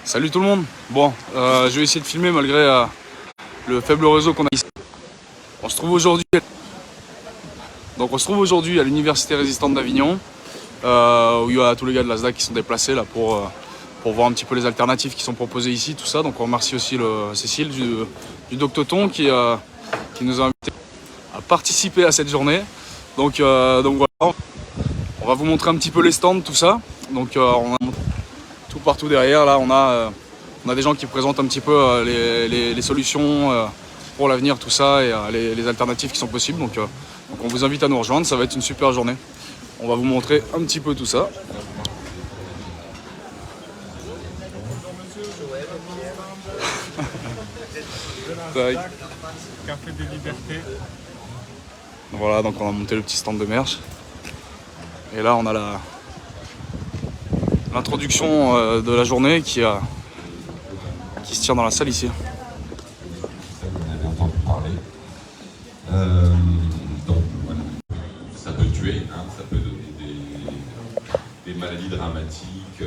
Salut tout le monde. Bon, je vais essayer de filmer malgré le faible réseau qu'on a ici. On se trouve aujourd'hui à l'Université résistante d'Avignon, où il y a tous les gars de la SDAC qui sont déplacés là pour voir un petit peu les alternatives qui sont proposées ici, tout ça. Donc on remercie aussi Cécile du Doctoton qui nous a invités à participer à cette journée. Donc voilà, on va vous montrer un petit peu les stands, tout ça. Donc on a tout partout derrière, là on a des gens qui présentent un petit peu les solutions pour l'avenir, tout ça, et les alternatives qui sont possibles. Donc on vous invite à nous rejoindre, ça va être une super journée. On va vous montrer un petit peu tout ça. Café des Libertés. Voilà, donc on a monté le petit stand de merch. Et là on a l'introduction de la journée qui se tient dans la salle ici. Vous avez entendu parler. Donc voilà, ça peut tuer, hein, ça peut donner des maladies dramatiques.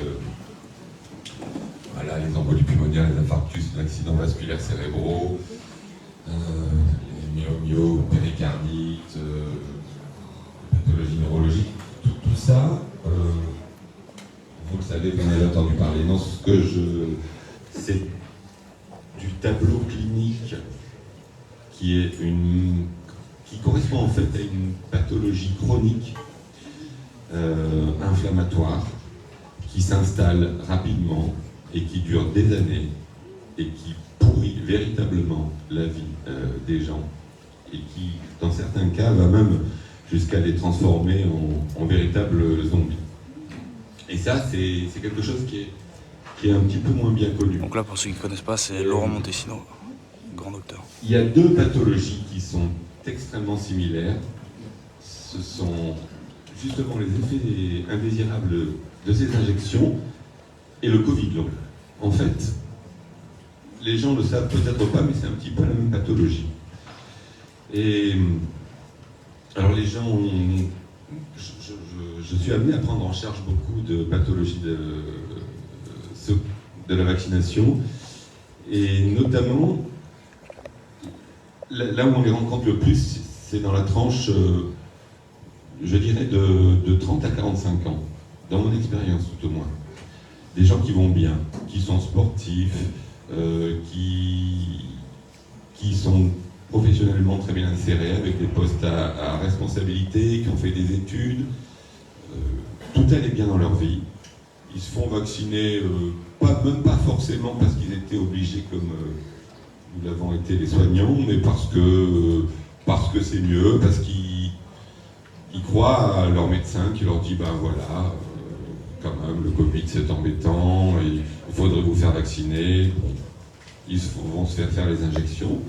Voilà, les embolies pulmonaires, les infarctus, les accidents vasculaires cérébraux, les myomyos, péricardites, les pathologies neurologiques. Tout ça, vous le savez, vous en avez entendu parler. Non, c'est du tableau clinique qui correspond en fait à une pathologie chronique inflammatoire qui s'installe rapidement et qui dure des années et qui pourrit véritablement la vie des gens et qui, dans certains cas, va même jusqu'à les transformer en véritables zombies. Et ça, c'est quelque chose qui est un petit peu moins bien connu. Donc là, pour ceux qui ne connaissent pas, c'est Laurent Montesino, grand docteur. Il y a deux pathologies qui sont extrêmement similaires. Ce sont justement les effets indésirables de ces injections et le Covid long. En fait, les gens ne le savent peut-être pas, mais c'est un petit peu la même pathologie. Et alors les gens, je suis amené à prendre en charge beaucoup de pathologies de la vaccination, et notamment, là où on les rencontre le plus, c'est dans la tranche, je dirais, de 30 à 45 ans, dans mon expérience tout au moins. Des gens qui vont bien, qui sont sportifs, qui sont professionnellement très bien insérés, avec des postes à responsabilité, qui ont fait des études, tout allait bien dans leur vie. Ils se font vacciner, même pas forcément parce qu'ils étaient obligés comme nous l'avons été les soignants, mais parce que c'est mieux, parce qu'ils croient à leur médecin qui leur dit ben voilà, quand même le Covid c'est embêtant, il faudrait vous faire vacciner. Ils vont se faire les injections,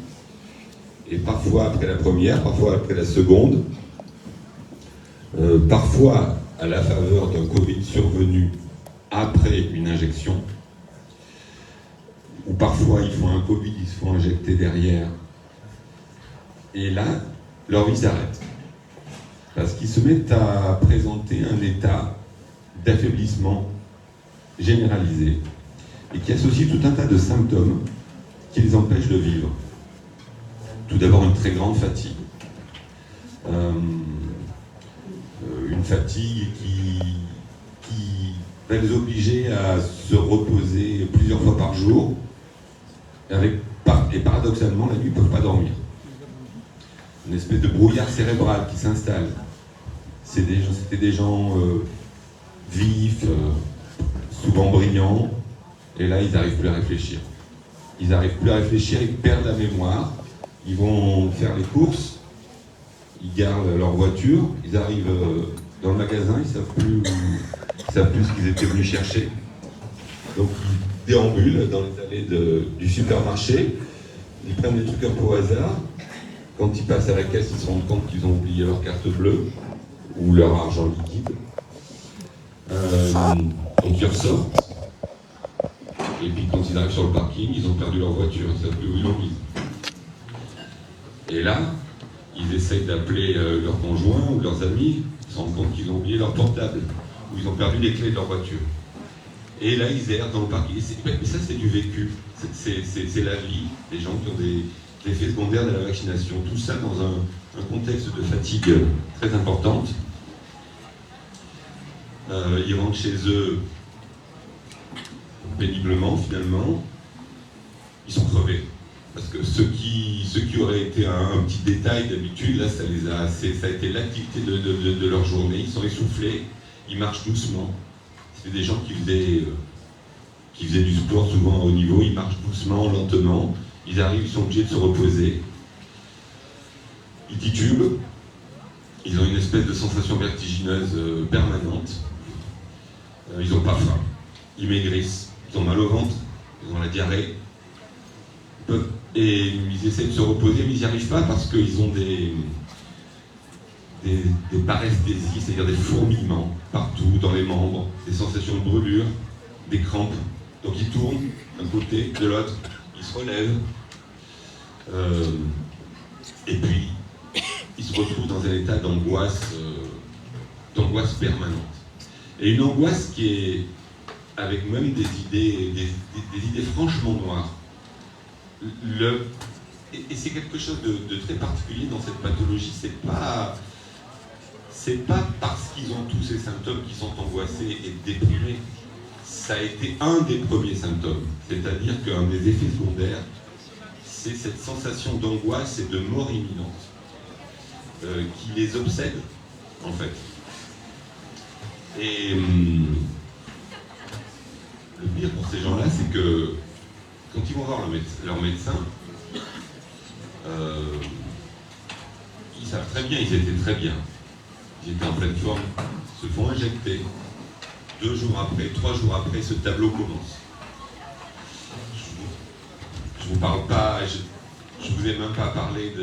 et parfois après la première, parfois après la seconde, parfois à la faveur d'un Covid survenu après une injection, ou parfois ils font un Covid, ils se font injecter derrière, et là, leur vie s'arrête. Parce qu'ils se mettent à présenter un état d'affaiblissement généralisé, et qui associe tout un tas de symptômes qui les empêchent de vivre. Tout d'abord, une très grande fatigue. Une fatigue qui va les obliger à se reposer plusieurs fois par jour, et paradoxalement, la nuit, ils ne peuvent pas dormir. Une espèce de brouillard cérébral qui s'installe. C'était des gens vifs, souvent brillants, et là, ils n'arrivent plus à réfléchir. Ils n'arrivent plus à réfléchir, ils perdent la mémoire, ils vont faire les courses, ils gardent leur voiture, ils arrivent dans le magasin, ils ne savent plus ce qu'ils étaient venus chercher. Donc ils déambulent dans les allées du supermarché, ils prennent des trucs un peu au hasard. Quand ils passent à la caisse, ils se rendent compte qu'ils ont oublié leur carte bleue ou leur argent liquide. Donc ils ressortent. Et puis quand ils arrivent sur le parking, ils ont perdu leur voiture, ils ne savent plus où ils l'ont mise. Et là, ils essayent d'appeler leur conjoint ou leurs amis, ils se rendent compte qu'ils ont oublié leur portable. où ils ont perdu les clés de leur voiture. Et là, ils errent dans le parc. Mais ça, c'est du vécu. C'est la vie. Les gens qui ont des effets secondaires de la vaccination. Tout ça dans un contexte de fatigue très importante. Ils rentrent chez eux péniblement, finalement. Ils sont crevés. Parce que ce qui aurait été un petit détail d'habitude, là, ça a été l'activité de leur journée. Ils sont essoufflés, ils marchent doucement. C'est des gens qui faisaient du sport souvent à haut niveau, ils marchent doucement, lentement. Ils arrivent, ils sont obligés de se reposer. Ils titubent. Ils ont une espèce de sensation vertigineuse permanente. Ils n'ont pas faim. Ils maigrissent. Ils ont mal au ventre. Ils ont la diarrhée. Et ils essaient de se reposer, mais ils n'y arrivent pas parce qu'ils ont des paresthésies, c'est-à-dire des fourmillements partout dans les membres, des sensations de brûlure, des crampes. Donc ils tournent d'un côté, de l'autre, ils se relèvent. Et puis, ils se retrouvent dans un état d'angoisse permanente. Et une angoisse qui est avec même des idées franchement noires. Et c'est quelque chose de très particulier dans cette pathologie. C'est pas parce qu'ils ont tous ces symptômes qu'ils sont angoissés et déprimés. Ça a été un des premiers symptômes. C'est-à-dire qu'un des effets secondaires, c'est cette sensation d'angoisse et de mort imminente qui les obsède, en fait. Et le pire pour ces gens-là, c'est que quand ils vont voir leur médecin, ils savent très bien, ils étaient très bien. Ils étaient en pleine forme, ils se font injecter. 2 jours après, 3 jours après, ce tableau commence. Je vous parle pas, je vous ai même pas parlé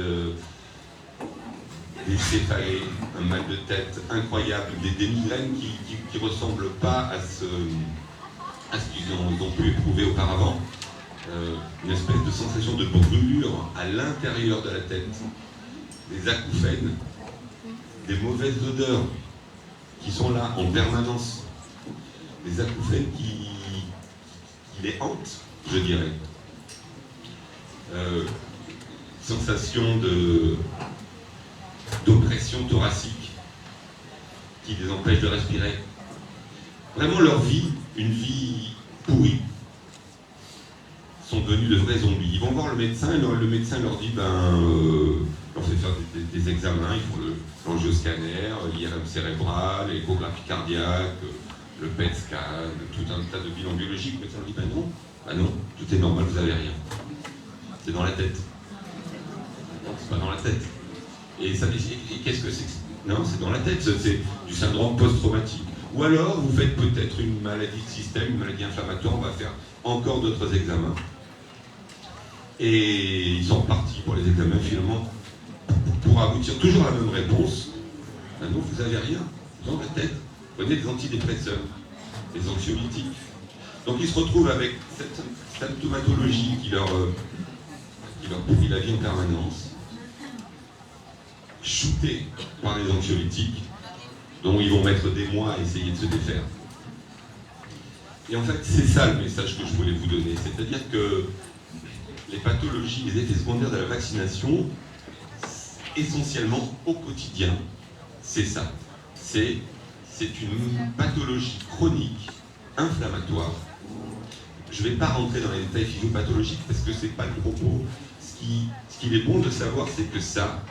des céphalées, un mal de tête incroyable, des migraines qui ressemblent pas à ce qu'ils ont pu éprouver auparavant. Une espèce de sensation de brûlure à l'intérieur de la tête, des acouphènes, des mauvaises odeurs qui sont là en permanence, des acouphènes qui les hantent, je dirais. Sensation d'oppression thoracique qui les empêche de respirer. Vraiment leur vie, une vie pourrie, sont devenus de vrais zombies. Ils vont voir le médecin et le médecin leur dit leur fait faire des examens, ils font l'angioscanner, l'IRM cérébral, l'échographie cardiaque, le PET scan, tout un tas de bilans biologiques. Le médecin leur dit non, tout est normal, vous n'avez rien. C'est dans la tête. Non, c'est pas dans la tête. Et qu'est-ce que c'est? Non, c'est dans la tête, c'est du syndrome post-traumatique. Ou alors, vous faites peut-être une maladie de système, une maladie inflammatoire, on va faire encore d'autres examens. Et ils sont partis pour les examens, finalement, pour aboutir toujours à la même réponse. Ben non, vous n'avez rien, dans la tête. Prenez des antidépresseurs, des anxiolytiques. Donc ils se retrouvent avec cette symptomatologie qui leur pourrit la vie en permanence, shootés par les anxiolytiques, dont ils vont mettre des mois à essayer de se défaire. Et en fait, c'est ça le message que je voulais vous donner. C'est-à-dire que les pathologies, les effets secondaires de la vaccination, essentiellement au quotidien, c'est ça. C'est une pathologie chronique, inflammatoire. Je ne vais pas rentrer dans les détails physiopathologiques parce que ce n'est pas le propos. Ce qu'il est bon de savoir, c'est que ça,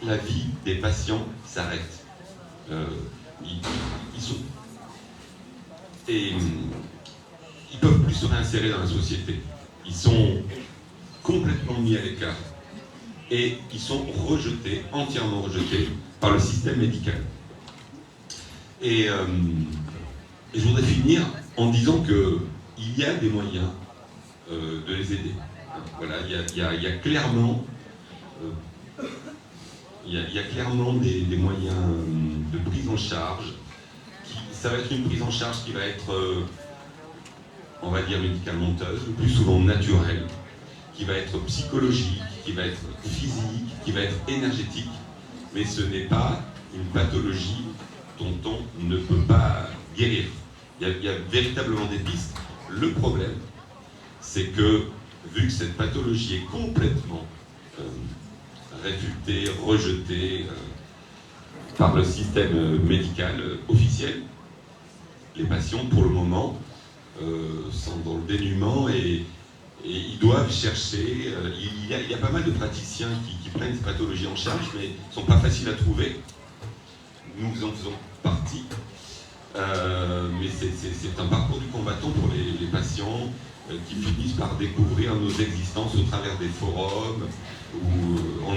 la vie des patients s'arrête. Ils peuvent plus se réinsérer dans la société. Ils sont complètement mis à l'écart. Et ils sont rejetés, entièrement rejetés, par le système médical. Et je voudrais finir en disant qu'il y a des moyens de les aider. Voilà, il y a clairement des moyens de prise en charge. Ça va être une prise en charge qui va être, on va dire, médicamenteuse, le plus souvent naturelle, qui va être psychologique, qui va être physique, qui va être énergétique, mais ce n'est pas une pathologie dont on ne peut pas guérir. Il y a véritablement des pistes. Le problème, c'est que, vu que cette pathologie est complètement réfutée, rejetée par le système médical officiel, les patients, pour le moment, sont dans le dénuement et ils doivent chercher. Il y a pas mal de praticiens qui prennent ces pathologies en charge, mais ne sont pas faciles à trouver. Nous en faisons partie. Mais c'est un parcours du combattant pour les patients qui finissent par découvrir nos existences au travers des forums ou en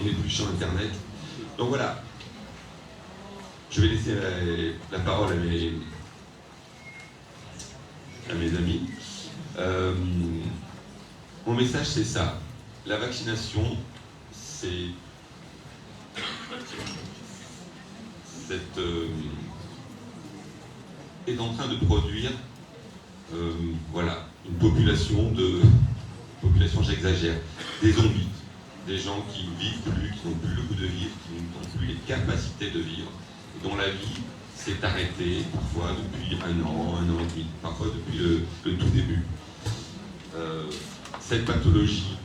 épluchant Internet. Donc voilà, je vais laisser la parole à mes amis. Mon message, c'est ça. La vaccination, est en train de produire voilà, une population, j'exagère, des zombies, des gens qui ne vivent plus, qui n'ont plus le goût de vivre, qui n'ont plus les capacités de vivre, dont la vie s'est arrêtée parfois depuis un an et demi, parfois depuis le tout début. Cette pathologie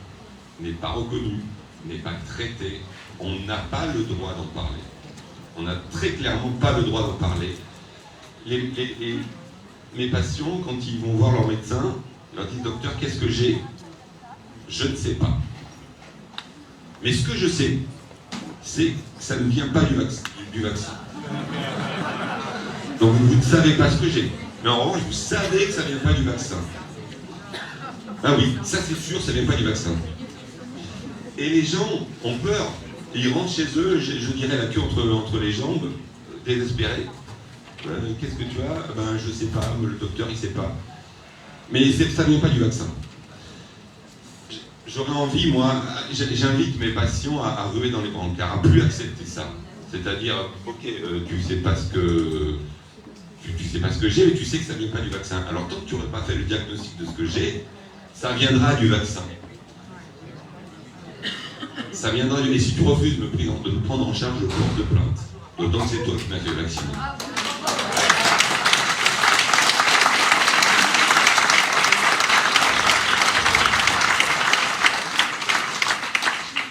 n'est pas reconnue, n'est pas traitée, on n'a pas le droit d'en parler. On n'a très clairement pas le droit d'en parler. Mes patients, quand ils vont voir leur médecin, ils leur disent « Docteur, qu'est-ce que j'ai ?» Je ne sais pas. Mais ce que je sais, c'est que ça ne vient pas du vaccin. Donc vous ne savez pas ce que j'ai. Mais en revanche, vous savez que ça ne vient pas du vaccin. Ah oui, ça c'est sûr, ça ne vient pas du vaccin. Et les gens ont peur. Ils rentrent chez eux, je dirais la queue entre les jambes, désespérés. Qu'est-ce que tu as? Ben, je sais pas, le docteur il sait pas. Mais ça ne vient pas du vaccin. J'aurais envie, moi, j'invite mes patients à ruer dans les brancards, à plus accepter ça. C'est-à-dire, ok, tu sais pas ce que j'ai, mais tu sais que ça ne vient pas du vaccin. Alors tant que tu n'aurais pas fait le diagnostic de ce que j'ai, ça viendra du vaccin. Ça viendra du... Et si tu refuses de me prendre en charge, je porte plainte. D'autant que c'est toi qui m'as fait vacciner.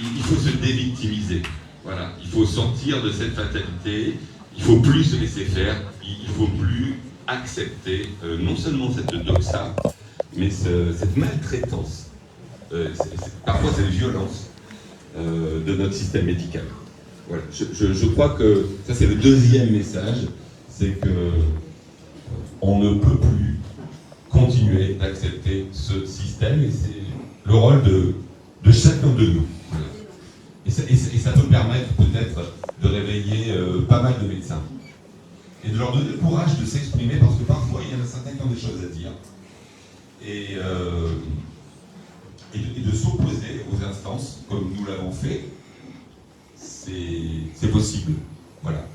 Il faut se dévictimiser. Voilà. Il faut sortir de cette fatalité. Il ne faut plus se laisser faire. Il ne faut plus accepter non seulement cette doxa, mais cette maltraitance, parfois cette violence de notre système médical. Voilà. Je crois que ça c'est le deuxième message, c'est que on ne peut plus continuer d'accepter ce système et c'est le rôle de chacun de nous. Voilà. Et ça peut permettre peut-être de réveiller pas mal de médecins et de leur donner le courage de s'exprimer parce que parfois il y en a certains qui ont des choses à dire et de s'opposer aux instances comme nous l'avons fait. C'est possible. Voilà.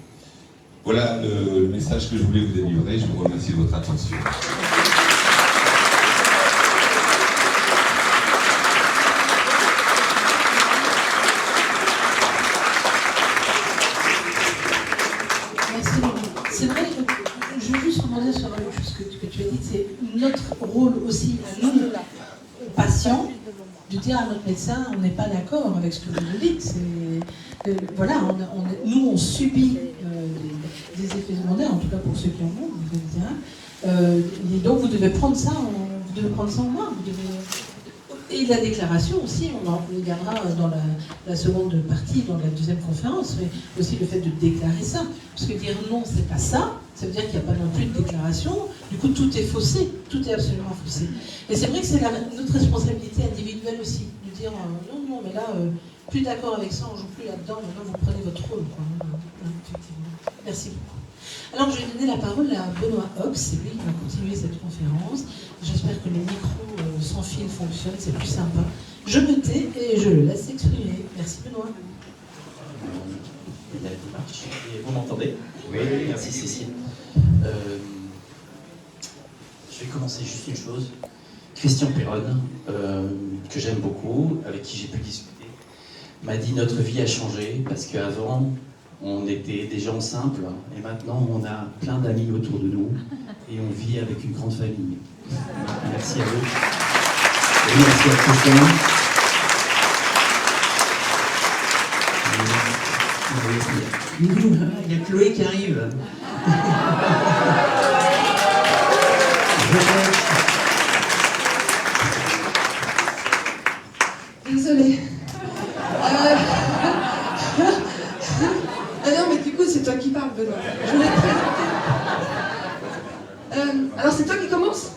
Voilà le message que je voulais vous délivrer. Je vous remercie de votre attention. Merci beaucoup. C'est vrai, je veux juste rebondir sur une chose que tu as dit, c'est notre rôle aussi, à nous, patients, de dire à notre médecin, on n'est pas d'accord avec ce que vous nous dites. Voilà, nous on subit des effets secondaires, en tout cas pour ceux qui en ont, et donc vous devez prendre ça en main. Et la déclaration aussi, on en regardera dans la seconde partie, dans la deuxième conférence, mais aussi le fait de déclarer ça. Parce que dire non, c'est pas ça, ça veut dire qu'il n'y a pas non plus de déclaration, du coup tout est faussé, tout est absolument faussé. Et c'est vrai que c'est notre responsabilité individuelle aussi, de dire non, mais là, plus d'accord avec ça, on ne joue plus là-dedans, maintenant vous prenez votre rôle. Effectivement. Merci beaucoup. Alors je vais donner la parole à Benoît Hox, c'est lui qui va continuer cette conférence. J'espère que les micros sans fil fonctionnent, c'est plus sympa. Je me tais et je le laisse s'exprimer. Merci Benoît. Vous m'entendez? Oui, merci Cécile. Je vais commencer juste une chose. Christian Perron, que j'aime beaucoup, avec qui j'ai pu discuter, m'a dit notre vie a changé parce qu'avant, On était des gens simples et maintenant on a plein d'amis autour de nous et on vit avec une grande famille. Merci à vous. Et merci à Christian. Il y a Chloé qui arrive. Désolée. Ah non, mais du coup, c'est toi qui parles, Benoît. Je voulais te présenter. Alors, c'est toi qui commence?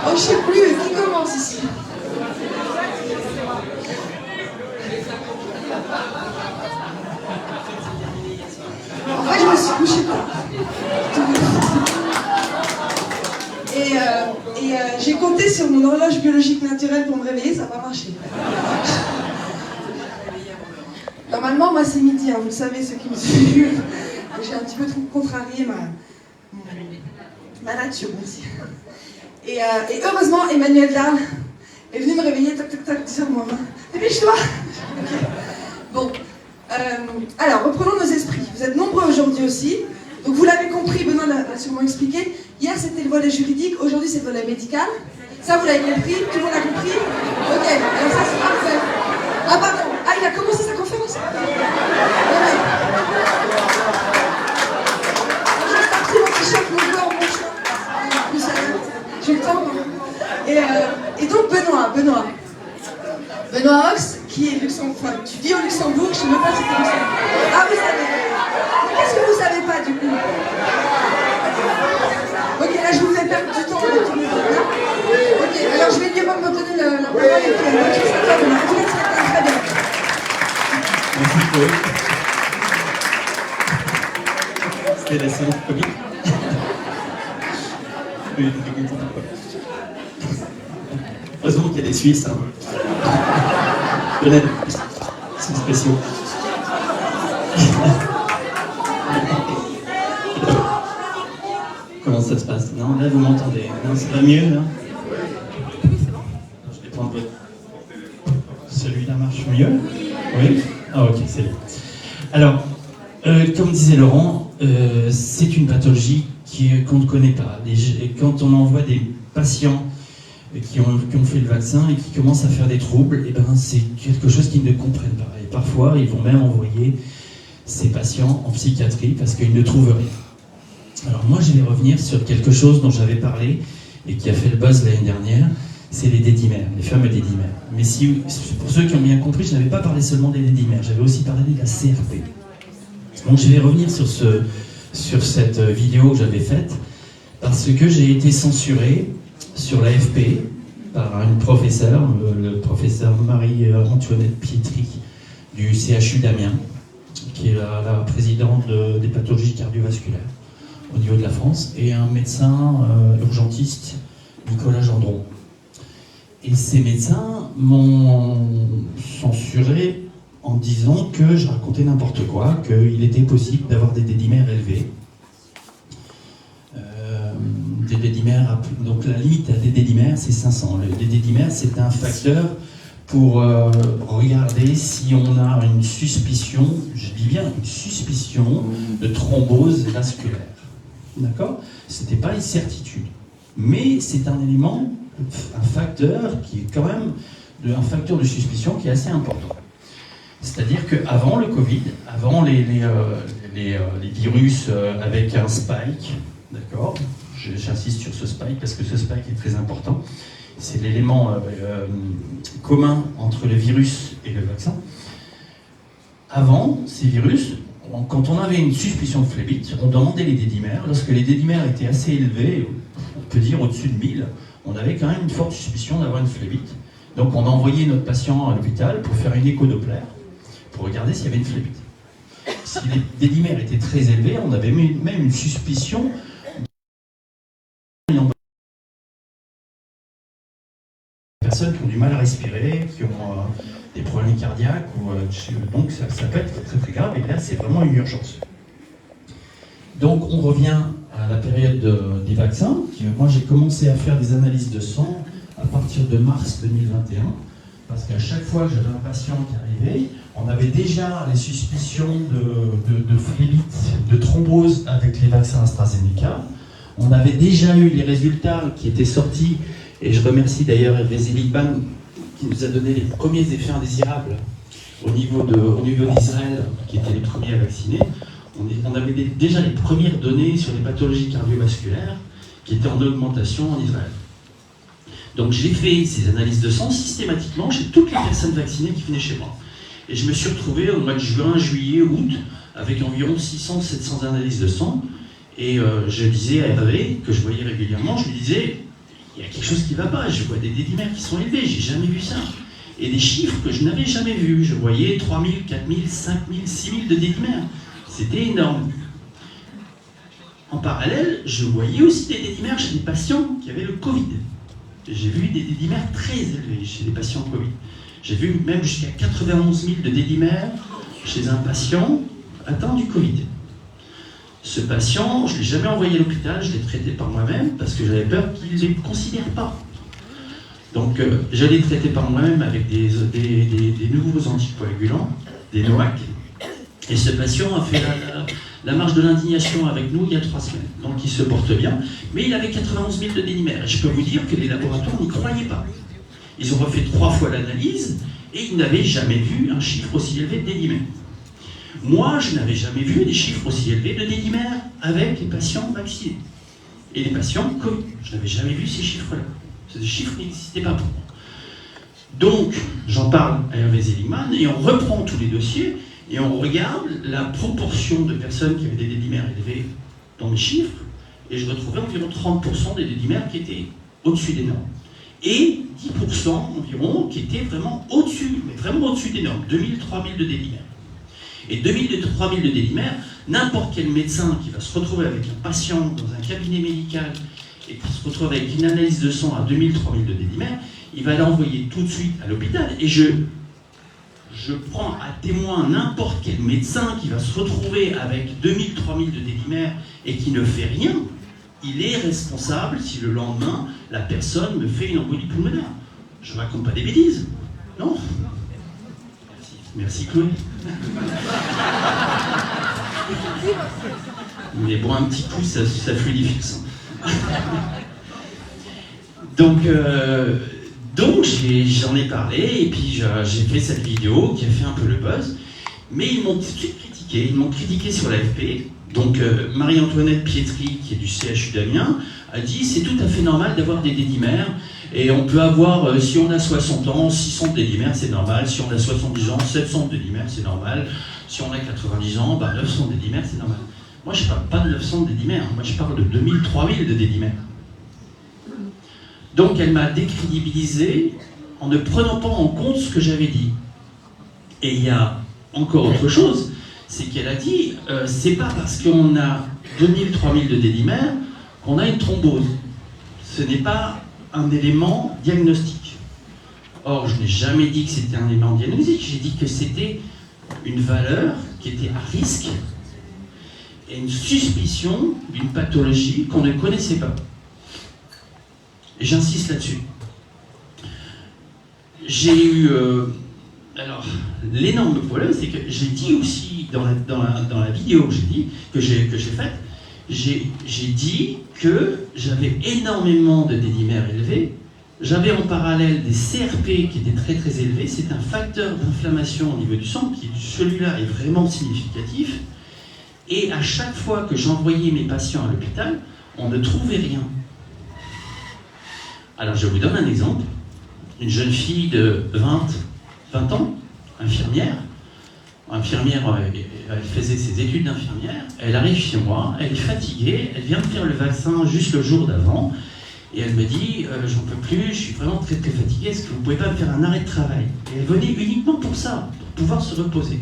Oh, je sais plus, qui commence ici? En fait, je me suis couchée tard. Et j'ai compté sur mon horloge biologique naturelle pour me réveiller, ça n'a pas marché. Normalement, moi c'est midi, hein, vous le savez, ceux qui me suivent. J'ai un petit peu contrarié ma nature aussi. Et heureusement, Emmanuel Darl est venu me réveiller, tac tac tac, sur moi. Dépêche-toi. Okay. Bon, alors reprenons nos esprits. Vous êtes nombreux aujourd'hui aussi. Donc vous l'avez compris, Benoît l'a sûrement expliqué. Hier c'était le volet juridique, aujourd'hui c'est le volet médical. Ça vous l'avez compris, tout le monde a compris. Ok, alors ça c'est parfait. Ah pardon, ah il a commencé sa conférence. Ouais. J'ai parti mon t-shirt, mon joueur, mon choix. Plus ça, j'ai le temps. Et donc Benoît Ox, qui est Luxembourg, enfin, tu vis au Luxembourg, je ne sais même pas si c'est Luxembourg. Ah vous savez. Qu'est-ce que vous savez pas du coup? Ok, là je vous fais perdre du temps avec tout le monde. Ok, alors je vais lui me donner la parole et puis bonne chance à toi, Benoît. En tout cas, ça très bien. Merci Chloé. C'était la séance comique. Oui, très content. Heureusement qu'il y a des Suisses. Hein. C'est spécial. Comment ça se passe? Non, là vous m'entendez. Non, ça va mieux là? Je vais prendre votre... Celui-là marche mieux? Oui? Ah ok, c'est bien. Alors, comme disait Laurent, c'est une pathologie qu'on ne connaît pas. Quand on envoie des patients qui ont fait le vaccin et qui commencent à faire des troubles, et ben c'est quelque chose qu'ils ne comprennent pas. Et parfois, ils vont même envoyer ces patients en psychiatrie parce qu'ils ne trouvent rien. Alors moi, je vais revenir sur quelque chose dont j'avais parlé et qui a fait le buzz l'année dernière, c'est les dédimères, les fameux dédimères. Mais pour ceux qui ont bien compris, je n'avais pas parlé seulement des dédimères, j'avais aussi parlé de la CRP. Donc je vais revenir sur cette vidéo que j'avais faite, parce que j'ai été censuré sur l'AFP par une professeure, le professeur Marie-Antoinette Pietri du CHU d'Amiens, qui est la présidente des pathologies cardiovasculaires au niveau de la France, et un médecin urgentiste, Nicolas Gendron. Et ces médecins m'ont censuré en disant que je racontais n'importe quoi, qu'il était possible d'avoir des dédimères élevés. Des dédimères, donc la limite des dédimères, c'est 500. Les dédimères, c'est un facteur pour regarder si on a une suspicion, je dis bien une suspicion de thrombose vasculaire. D'accord? Ce n'était pas une certitude. Mais c'est un élément, un facteur qui est quand même un facteur de suspicion qui est assez important. C'est-à-dire qu'avant le Covid, avant les virus avec un spike, d'accord? J'insiste sur ce spike parce que ce spike est très important. C'est l'élément commun entre le virus et le vaccin. Avant, ces virus, quand on avait une suspicion de phlébite, on demandait les dédimères. Lorsque les dédimères étaient assez élevés, on peut dire au-dessus de 1000, on avait quand même une forte suspicion d'avoir une phlébite. Donc on envoyait notre patient à l'hôpital pour faire une échodoppler, pour regarder s'il y avait une phlébite. Si les dédimères étaient très élevés, on avait même une suspicion de personnes qui ont du mal à respirer, qui ont des problèmes cardiaques, donc ça peut être très très grave, et là c'est vraiment une urgence. Donc on revient à la période des vaccins. Moi j'ai commencé à faire des analyses de sang à partir de mars 2021, parce qu'à chaque fois que j'avais un patient qui arrivait, On avait déjà les suspicions de phlébite, de thrombose avec les vaccins AstraZeneca. On avait déjà eu les résultats qui étaient sortis, et je remercie d'ailleurs Hervé Seligman qui nous a donné les premiers effets indésirables au niveau d'Israël, qui étaient les premiers à vacciner. On avait déjà les premières données sur les pathologies cardiovasculaires qui étaient en augmentation en Israël. Donc j'ai fait ces analyses de sang systématiquement chez toutes les personnes vaccinées qui venaient chez moi. Et je me suis retrouvé au mois de juin, juillet, août, avec environ 600-700 analyses de sang. Et je disais à Hervé, que je voyais régulièrement, je lui disais, il y a quelque chose qui ne va pas, je vois des dédimères qui sont élevés, j'ai jamais vu ça. Et des chiffres que je n'avais jamais vus. Je voyais 3000, 4000, 5000, 6000 de dédimères. C'était énorme. En parallèle, je voyais aussi des dédimères chez des patients qui avaient le Covid. J'ai vu des dédimères très élevés chez des patients Covid. J'ai vu même jusqu'à 91 000 de dédimères chez un patient atteint du Covid. Ce patient, je ne l'ai jamais envoyé à l'hôpital, je l'ai traité par moi-même parce que j'avais peur qu'il ne les considère pas. Donc je l'ai traité par moi-même avec des nouveaux anticoagulants, des NOAC. Et ce patient a fait la marche de l'indignation avec nous il y a 3 semaines. Donc il se porte bien, mais il avait 91 000 de dédimères. Et je peux vous dire que les laboratoires n'y croyaient pas. Ils ont refait 3 fois l'analyse et ils n'avaient jamais vu un chiffre aussi élevé de dédimères. Moi, je n'avais jamais vu des chiffres aussi élevés de dédimères avec les patients vaccinés. Et les patients Covid. Je n'avais jamais vu ces chiffres-là. Ces chiffres n'existaient pas pour moi. Donc, j'en parle à Hervé Seligman et on reprend tous les dossiers et on regarde la proportion de personnes qui avaient des dédimères élevés dans mes chiffres et je retrouvais environ 30% des dédimères qui étaient au-dessus des normes. Et 10% environ qui étaient vraiment au-dessus, mais vraiment au-dessus des normes, 2000, 3000 de dédimères. Et 2000 à 3000 de dédimères, n'importe quel médecin qui va se retrouver avec un patient dans un cabinet médical et qui se retrouve avec une analyse de sang à 2000, 3000 de dédimères, il va l'envoyer tout de suite à l'hôpital. Et je prends à témoin n'importe quel médecin qui va se retrouver avec 2000, 3000 de dédimères et qui ne fait rien, il est responsable si le lendemain, la personne me fait une embolie pulmonaire. Je ne raconte pas des bêtises, non ? Merci Chloé. Mais bon, un petit coup, ça fluidifie le sang. Donc j'en ai parlé et puis j'ai fait cette vidéo qui a fait un peu le buzz. Mais ils m'ont tout de suite critiqué. Ils m'ont critiqué sur l'AFP. Donc Marie-Antoinette Pietri, qui est du CHU d'Amiens, a dit c'est tout à fait normal d'avoir des dédimères. Et on peut avoir, si on a 60 ans, 600 dédimères, c'est normal. Si on a 70 ans, 700 dédimères, c'est normal. Si on a 90 ans, 900 dédimères, c'est normal. Moi, je ne parle pas de 900 dédimères. Moi, je parle de 2000, 3000 de dédimères. Donc, elle m'a décrédibilisé en ne prenant pas en compte ce que j'avais dit. Et il y a encore autre chose, c'est qu'elle a dit, c'est pas parce qu'on a 2000, 3000 de dédimères qu'on a une thrombose. Ce n'est pas un élément diagnostique. Or, je n'ai jamais dit que c'était un élément diagnostique, j'ai dit que c'était une valeur qui était à risque et une suspicion d'une pathologie qu'on ne connaissait pas. Et j'insiste là-dessus. J'ai eu... alors, l'énorme problème, c'est que j'ai dit aussi, dans la vidéo que j'ai faite, j'ai dit que j'avais énormément de dédimères élevés. J'avais en parallèle des CRP qui étaient très très élevés. C'est un facteur d'inflammation au niveau du sang qui, celui-là, est vraiment significatif. Et à chaque fois que j'envoyais mes patients à l'hôpital, on ne trouvait rien. Alors je vous donne un exemple. Une jeune fille de 20 ans, infirmière, elle faisait ses études d'infirmière, elle arrive chez moi, elle est fatiguée, elle vient de faire le vaccin juste le jour d'avant, et elle me dit j'en peux plus, je suis vraiment très très fatiguée, est-ce que vous pouvez pas me faire un arrêt de travail? Et elle venait uniquement pour ça, pour pouvoir se reposer.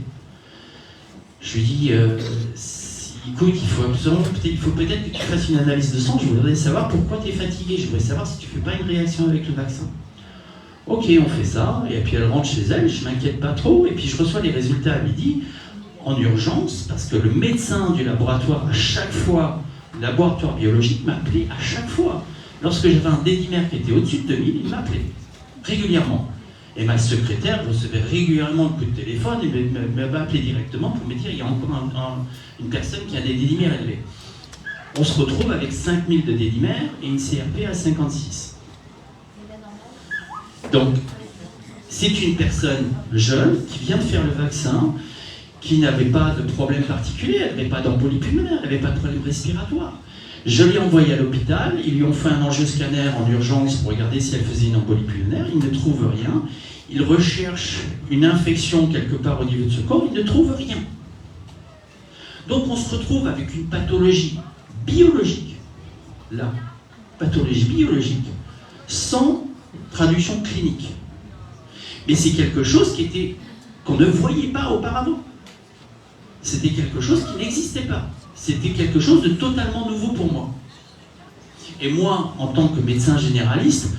Je lui dis écoute, il faut peut-être que tu fasses une analyse de sang, je voudrais savoir pourquoi tu es fatiguée, je voudrais savoir si tu fais pas une réaction avec le vaccin. Ok, on fait ça, et puis elle rentre chez elle, je m'inquiète pas trop, et puis je reçois les résultats à midi, en urgence, parce que le médecin du laboratoire, à chaque fois, le laboratoire biologique m'appelait à chaque fois. Lorsque j'avais un dédimère qui était au-dessus de 2000, il m'appelait, régulièrement. Et ma secrétaire recevait régulièrement un coup de téléphone et m'a appelé directement pour me dire il y a encore une personne qui a des dédimères élevés. On se retrouve avec 5000 de dédimères et une CRP à 56. Donc, c'est une personne jeune qui vient de faire le vaccin, qui n'avait pas de problème particulier, elle n'avait pas d'embolie pulmonaire, elle n'avait pas de problème respiratoire. Je l'ai envoyée à l'hôpital, ils lui ont fait un angioscanner en urgence pour regarder si elle faisait une embolie pulmonaire, ils ne trouvent rien. Ils recherchent une infection quelque part au niveau de ce corps, ils ne trouvent rien. Donc on se retrouve avec une pathologie biologique, là, pathologie biologique, sans traduction clinique. Mais c'est quelque chose qu'on ne voyait pas auparavant. C'était quelque chose qui n'existait pas. C'était quelque chose de totalement nouveau pour moi. Et moi, en tant que médecin généraliste,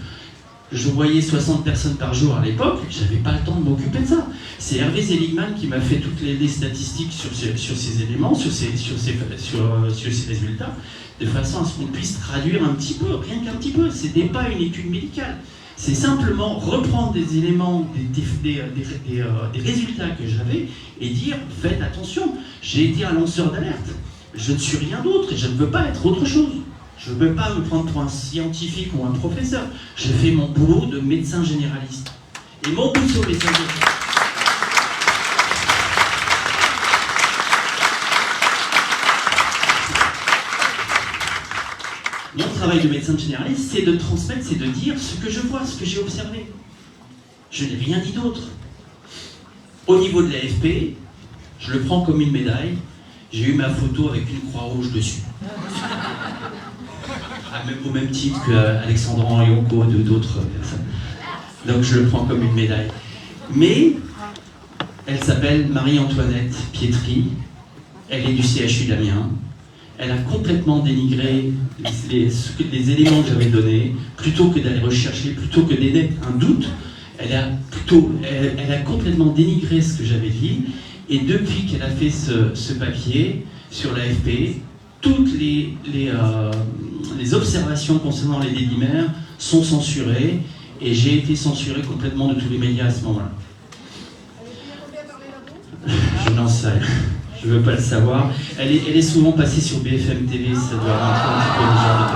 je voyais 60 personnes par jour à l'époque, je n'avais pas le temps de m'occuper de ça. C'est Hervé Seligman qui m'a fait toutes les statistiques sur ces éléments, sur ces résultats, de façon à ce qu'on puisse traduire un petit peu, rien qu'un petit peu. Ce n'était pas une étude médicale. C'est simplement reprendre des éléments, des résultats que j'avais et dire « faites attention, j'ai été un lanceur d'alerte, je ne suis rien d'autre et je ne veux pas être autre chose. Je ne veux pas me prendre pour un scientifique ou un professeur. Je fais mon boulot de médecin généraliste. Et mon boulot de médecin généraliste. » Mon travail de médecin généraliste, c'est de transmettre, c'est de dire ce que je vois, ce que j'ai observé. Je n'ai rien dit d'autre. Au niveau de l'AFP, je le prends comme une médaille. J'ai eu ma photo avec une croix rouge dessus. Au même titre qu'Alexandre Yonko ou d'autres personnes. Donc je le prends comme une médaille. Mais elle s'appelle Marie-Antoinette Pietri. Elle est du CHU d'Amiens. Elle a complètement dénigré les éléments que j'avais donnés, plutôt que d'aller rechercher, plutôt que d'émettre un doute, elle a complètement dénigré ce que j'avais dit, et depuis qu'elle a fait ce papier sur l'AFP, toutes les observations concernant les dédimères sont censurées, et j'ai été censuré complètement de tous les médias à ce moment-là. Je n'en sais rien. Je ne veux pas le savoir. Elle est souvent passée sur BFM TV, ça doit rentrer un petit peu le genre de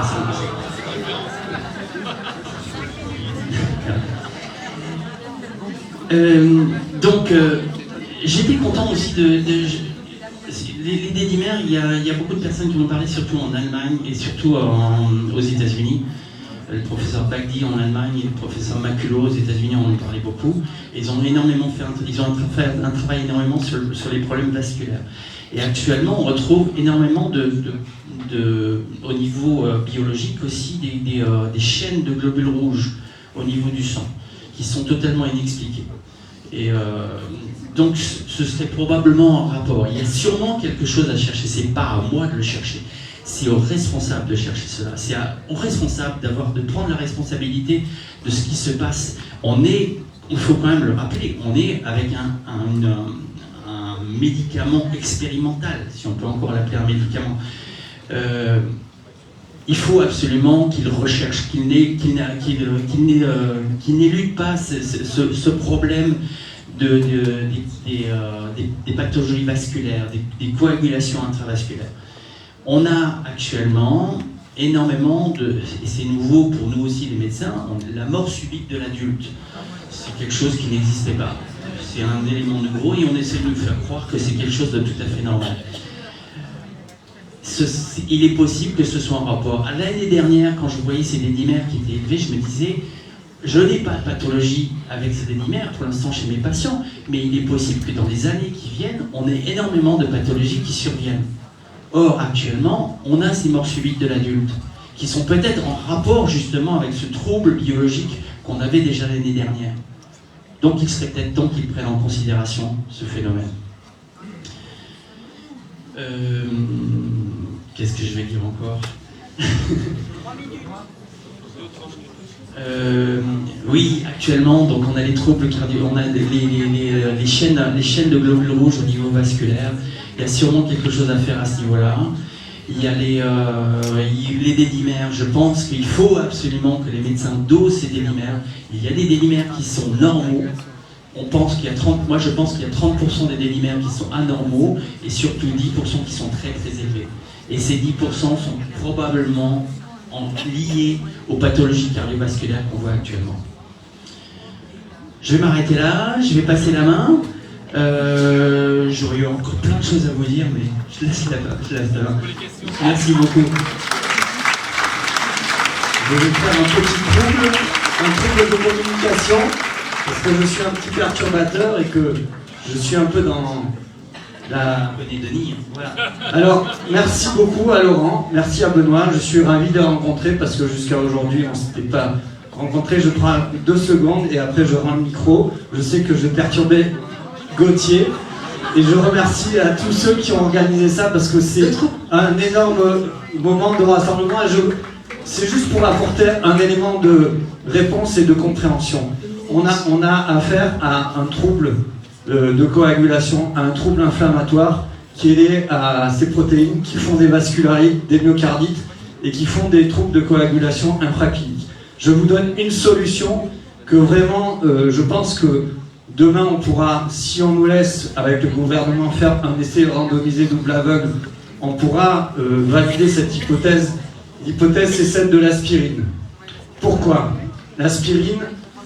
personnes. J'étais content aussi les dédimères, il y a beaucoup de personnes qui m'ont parlé, surtout en Allemagne et surtout aux États-Unis. Le professeur Bagdi en Allemagne et le professeur Maculo aux États-Unis en ont parlé beaucoup. Ils ont fait un travail énormément sur les problèmes vasculaires. Et actuellement, on retrouve énormément au niveau biologique aussi des chaînes de globules rouges au niveau du sang qui sont totalement inexpliquées. Et donc, ce serait probablement en rapport. Il y a sûrement quelque chose à chercher. C'est pas à moi de le chercher. C'est aux responsables de chercher cela. C'est aux responsables de prendre la responsabilité de ce qui se passe. Il faut quand même le rappeler, on est avec un médicament expérimental, si on peut encore l'appeler un médicament. Il faut absolument qu'il recherche, qu'il n'élude pas ce problème des pathologies vasculaires, des coagulations intravasculaires. On a actuellement énormément et c'est nouveau pour nous aussi les médecins, la mort subite de l'adulte. C'est quelque chose qui n'existait pas. C'est un élément nouveau et on essaie de nous faire croire que c'est quelque chose de tout à fait normal. Il est possible que ce soit en rapport. L'année dernière, quand je voyais ces dédimères qui étaient élevés, je me disais, je n'ai pas de pathologie avec ces dédimères pour l'instant chez mes patients, mais il est possible que dans les années qui viennent, on ait énormément de pathologies qui surviennent. Or, actuellement, on a ces morts subites de l'adulte, qui sont peut-être en rapport justement avec ce trouble biologique qu'on avait déjà l'année dernière. Donc il serait peut-être temps qu'ils prennent en considération ce phénomène. Qu'est-ce que je vais dire encore? Oui, actuellement, donc on a les troubles cardio, on a les chaînes de globules rouges au niveau vasculaire. Il y a sûrement quelque chose à faire à ce niveau-là. il y a les dédimères. Je pense qu'il faut absolument que les médecins dosent ces dédimères. Il y a des dédimères qui sont normaux. On pense qu'il y a 30, moi je pense qu'il y a 30% des dédimères qui sont anormaux et surtout 10% qui sont très très élevés. Et ces 10% sont probablement liés aux pathologies cardiovasculaires qu'on voit actuellement. Je vais m'arrêter là, je vais passer la main. J'aurais eu encore plein de choses à vous dire, mais je laisse la main. Merci beaucoup. Je vais faire un trouble de communication, parce que je suis un petit perturbateur et que je suis un peu dans la... Denis, voilà. Alors, merci beaucoup à Laurent, merci à Benoît, je suis ravi de les rencontrer, parce que jusqu'à aujourd'hui, on ne s'était pas rencontrés. Je prends 2 secondes et après je rends le micro. Je sais que je vais perturber Gauthier. Et je remercie à tous ceux qui ont organisé ça parce que c'est un énorme moment de rassemblement et c'est juste pour apporter un élément de réponse et de compréhension. On a affaire à un trouble de coagulation, à un trouble inflammatoire qui est lié à ces protéines qui font des vascularites, des myocardites et qui font des troubles de coagulation infracliniques. Je vous donne une solution que vraiment, je pense que demain, on pourra, si on nous laisse, avec le gouvernement, faire un essai randomisé double aveugle, on pourra valider cette hypothèse. L'hypothèse, c'est celle de l'aspirine. Pourquoi? L'aspirine,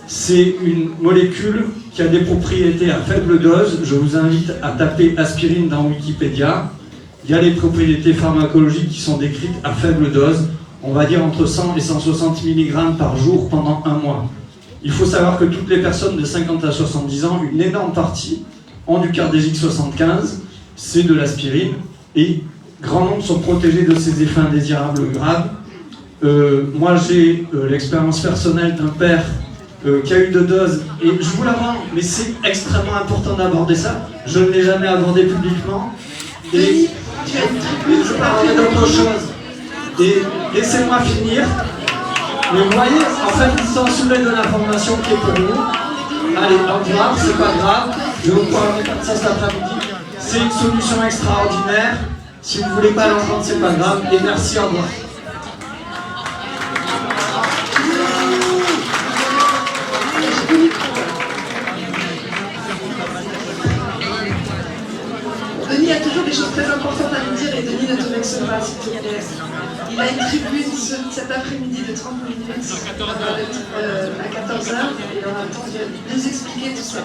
c'est une molécule qui a des propriétés à faible dose. Je vous invite à taper aspirine dans Wikipédia. Il y a les propriétés pharmacologiques qui sont décrites à faible dose. On va dire entre 100 et 160 mg par jour pendant 1 mois. Il faut savoir que toutes les personnes de 50 à 70 ans, une énorme partie, ont du Cardégique 75, c'est de l'aspirine, et grand nombre sont protégés de ces effets indésirables graves. Moi, j'ai l'expérience personnelle d'un père qui a eu 2 doses, et je vous la rends, mais c'est extrêmement important d'aborder ça. Je ne l'ai jamais abordé publiquement, et je parlerai d'autre chose. Et laissez-moi finir. Mais vous voyez, en fait, ils sont soulevés de l'information qui est pour nous. Allez, au revoir, c'est pas grave. Je vous parlerai comme ça cet après-midi. C'est une solution extraordinaire. Si vous ne voulez pas l'entendre, c'est pas grave. Et merci, au revoir. Denis a toujours des choses très importantes à nous dire et Denis ne te vexe pas, s'il te plaît. Il a une tribune cet après-midi de 30 minutes à 14h et il aura le temps de nous expliquer tout ça.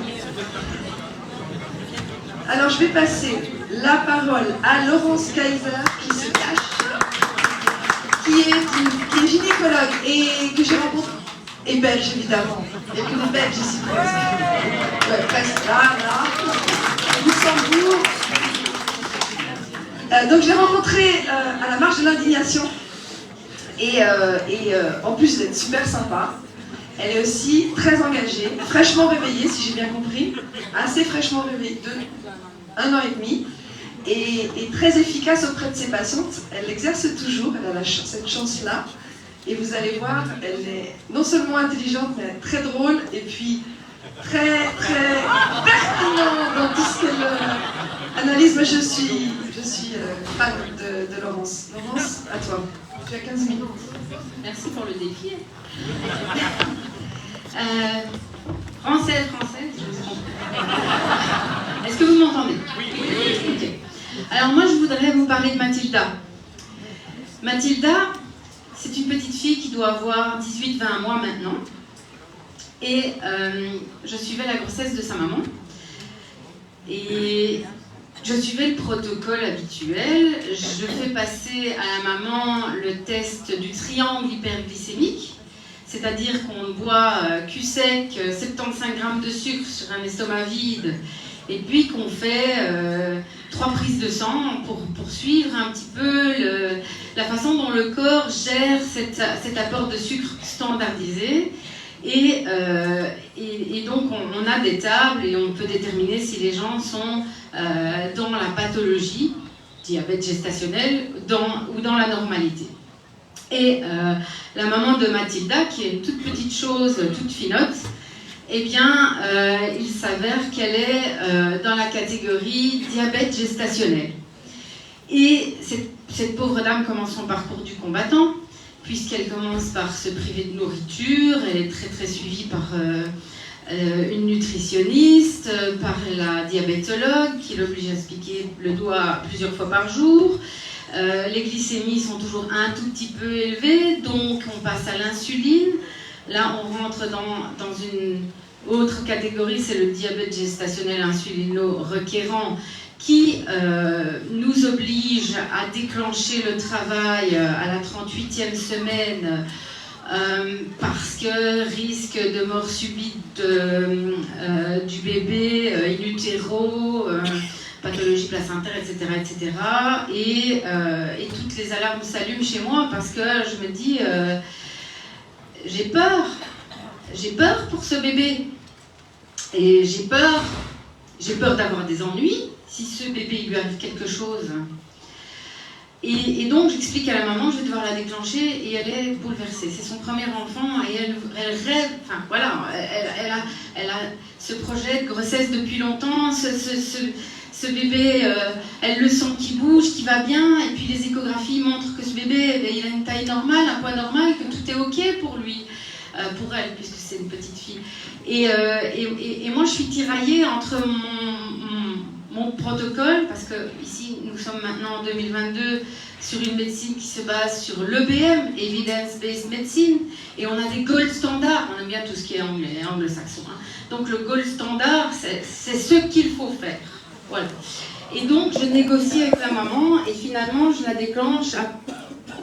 Alors je vais passer la parole à Laurence Kaiser qui se cache, qui est gynécologue et que j'ai rencontré, et belge évidemment. Il n'y a que des Belges ici presque. Ouais, presque là. Luxembourg. Donc je l'ai rencontrée à la marche de l'indignation et en plus d'être super sympa, elle est aussi très engagée, fraîchement réveillée si j'ai bien compris, assez fraîchement réveillée de 1 an et demi et très efficace auprès de ses patientes. Elle l'exerce toujours, elle a cette chance-là et vous allez voir, elle est non seulement intelligente mais très drôle et puis très pertinente dans tout ce qu'elle analyse. Moi je suis fan de Laurence. Laurence, à toi. Tu as 15 minutes. Merci pour le défi. Française, je vous comprends. Est-ce que vous m'entendez? Oui. Okay. Alors moi, je voudrais vous parler de Mathilda. Mathilda, c'est une petite fille qui doit avoir 18-20 mois maintenant. Et je suivais la grossesse de sa maman. Et je suivais le protocole habituel. Je fais passer à la maman le test du triangle hyperglycémique, c'est-à-dire qu'on boit cul sec, 75 grammes de sucre sur un estomac vide, et puis qu'on fait 3 prises de sang pour suivre un petit peu la façon dont le corps gère cet apport de sucre standardisé. Et donc on a des tables et on peut déterminer si les gens sont dans la pathologie, diabète gestationnel, ou dans la normalité. Et la maman de Mathilda, qui est une toute petite chose, toute finotte, eh bien, il s'avère qu'elle est dans la catégorie diabète gestationnel. Et cette pauvre dame commence son parcours du combattant, puisqu'elle commence par se priver de nourriture, elle est très très suivie par une nutritionniste, par la diabétologue qui l'oblige à se piquer le doigt plusieurs fois par jour. Les glycémies sont toujours un tout petit peu élevées, donc on passe à l'insuline. Là, on rentre dans une autre catégorie, c'est le diabète gestationnel insulino-requérant, qui nous oblige à déclencher le travail à la 38e semaine parce que risque de mort subite du bébé, in utero, pathologie placentaire, etc. etc. Et toutes les alarmes s'allument chez moi parce que je me dis, j'ai peur pour ce bébé. Et j'ai peur d'avoir des ennuis si ce bébé il lui arrive quelque chose. Et donc j'explique à la maman, je vais devoir la déclencher et elle est bouleversée. C'est son premier enfant et elle rêve, enfin voilà, elle a ce projet de grossesse depuis longtemps, ce bébé, elle le sent qui bouge, qui va bien, et puis les échographies montrent que ce bébé, il a une taille normale, un poids normal, que tout est ok pour lui, pour elle, puisque c'est une petite fille. Et moi je suis tiraillée entre mon protocole, parce que ici nous sommes maintenant en 2022 sur une médecine qui se base sur l'EBM, Evidence-Based Medicine, et on a des gold standards, on aime bien tout ce qui est anglais, anglo-saxon, hein. Donc le gold standard, c'est ce qu'il faut faire. Voilà. Et donc je négocie avec la maman, et finalement je la déclenche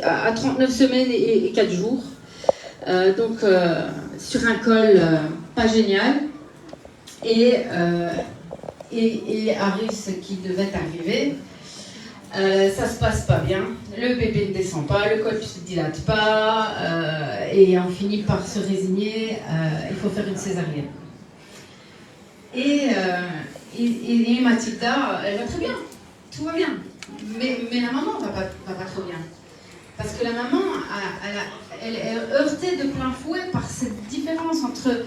à 39 semaines et 4 jours. Sur un col pas génial, et arrive ce qui devait arriver. Ça se passe pas bien, le bébé ne descend pas, le col ne se dilate pas, et on finit par se résigner, il faut faire une césarienne. Et Mathilda, elle va très bien, tout va bien, mais la maman va pas trop bien. Parce que la maman, elle est heurtée de plein fouet par cette différence entre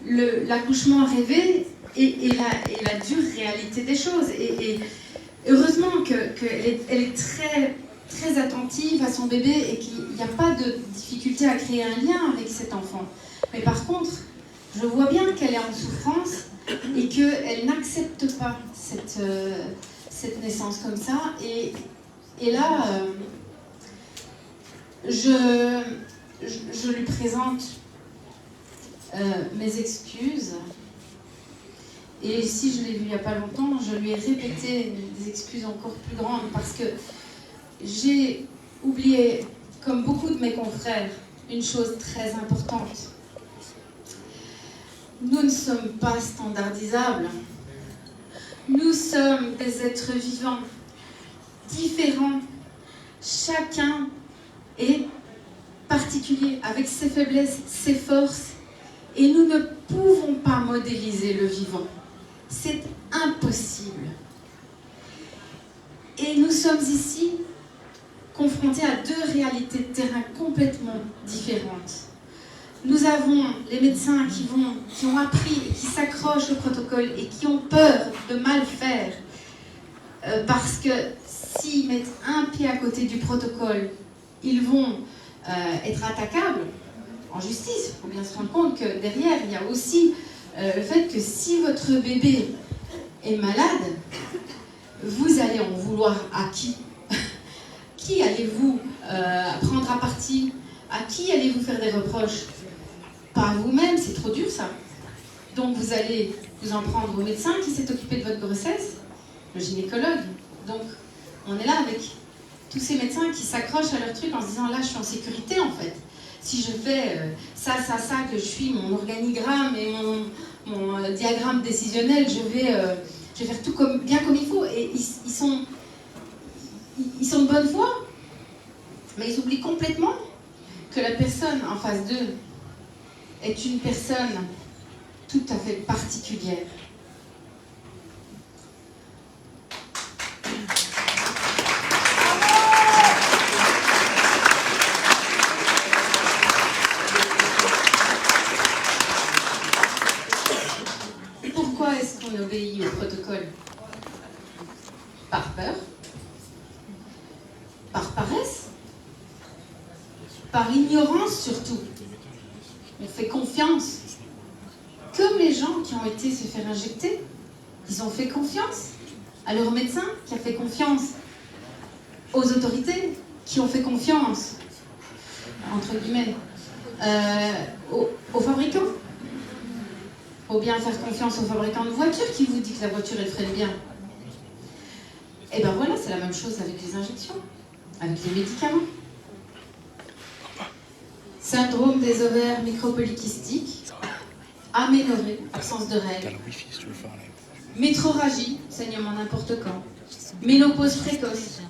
l'accouchement rêvé et la dure réalité des choses. Et heureusement qu'elle est très, très attentive à son bébé et qu'il n'y a pas de difficulté à créer un lien avec cet enfant. Mais par contre, je vois bien qu'elle est en souffrance et qu'elle n'accepte pas cette naissance comme ça. Et là... Je lui présente mes excuses, et si je l'ai vu il n'y a pas longtemps, je lui ai répété des excuses encore plus grandes parce que j'ai oublié, comme beaucoup de mes confrères, une chose très importante. Nous ne sommes pas standardisables. Nous sommes des êtres vivants, différents. Chacun est particulier, avec ses faiblesses, ses forces, et nous ne pouvons pas modéliser le vivant. C'est impossible. Et nous sommes ici confrontés à deux réalités de terrain complètement différentes. Nous avons les médecins qui ont appris et qui s'accrochent au protocole et qui ont peur de mal faire parce que s'ils mettent un pied à côté du protocole, ils vont être attaquables en justice. Il faut bien se rendre compte que derrière, il y a aussi le fait que si votre bébé est malade, vous allez en vouloir à qui? Qui allez-vous prendre à partie? À qui allez-vous faire des reproches? Pas à vous-même, c'est trop dur ça. Donc vous allez vous en prendre au médecin qui s'est occupé de votre grossesse, le gynécologue. Donc on est là avec tous ces médecins qui s'accrochent à leur truc en se disant là je suis en sécurité en fait. Si je fais ça, que je suis mon organigramme et mon diagramme décisionnel, je vais faire tout bien comme il faut. Et ils sont de bonne foi, mais ils oublient complètement que la personne en face d'eux est une personne tout à fait particulière. Pourquoi est-ce qu'on obéit au protocole? Par peur, par ignorance surtout. On fait confiance. Comme les gens qui ont été se faire injecter, ils ont fait confiance à leur médecin qui a fait confiance aux autorités qui ont fait confiance, entre guillemets, aux fabricants. Il faut bien faire confiance aux fabricants de voitures qui vous dit que la voiture elle freine bien. Et ben voilà, c'est la même chose avec les injections, avec les médicaments. Syndrome des ovaires micropolykystiques, aménorrhée, absence de règles, métrorragie, saignement n'importe quand, ménopause précoce,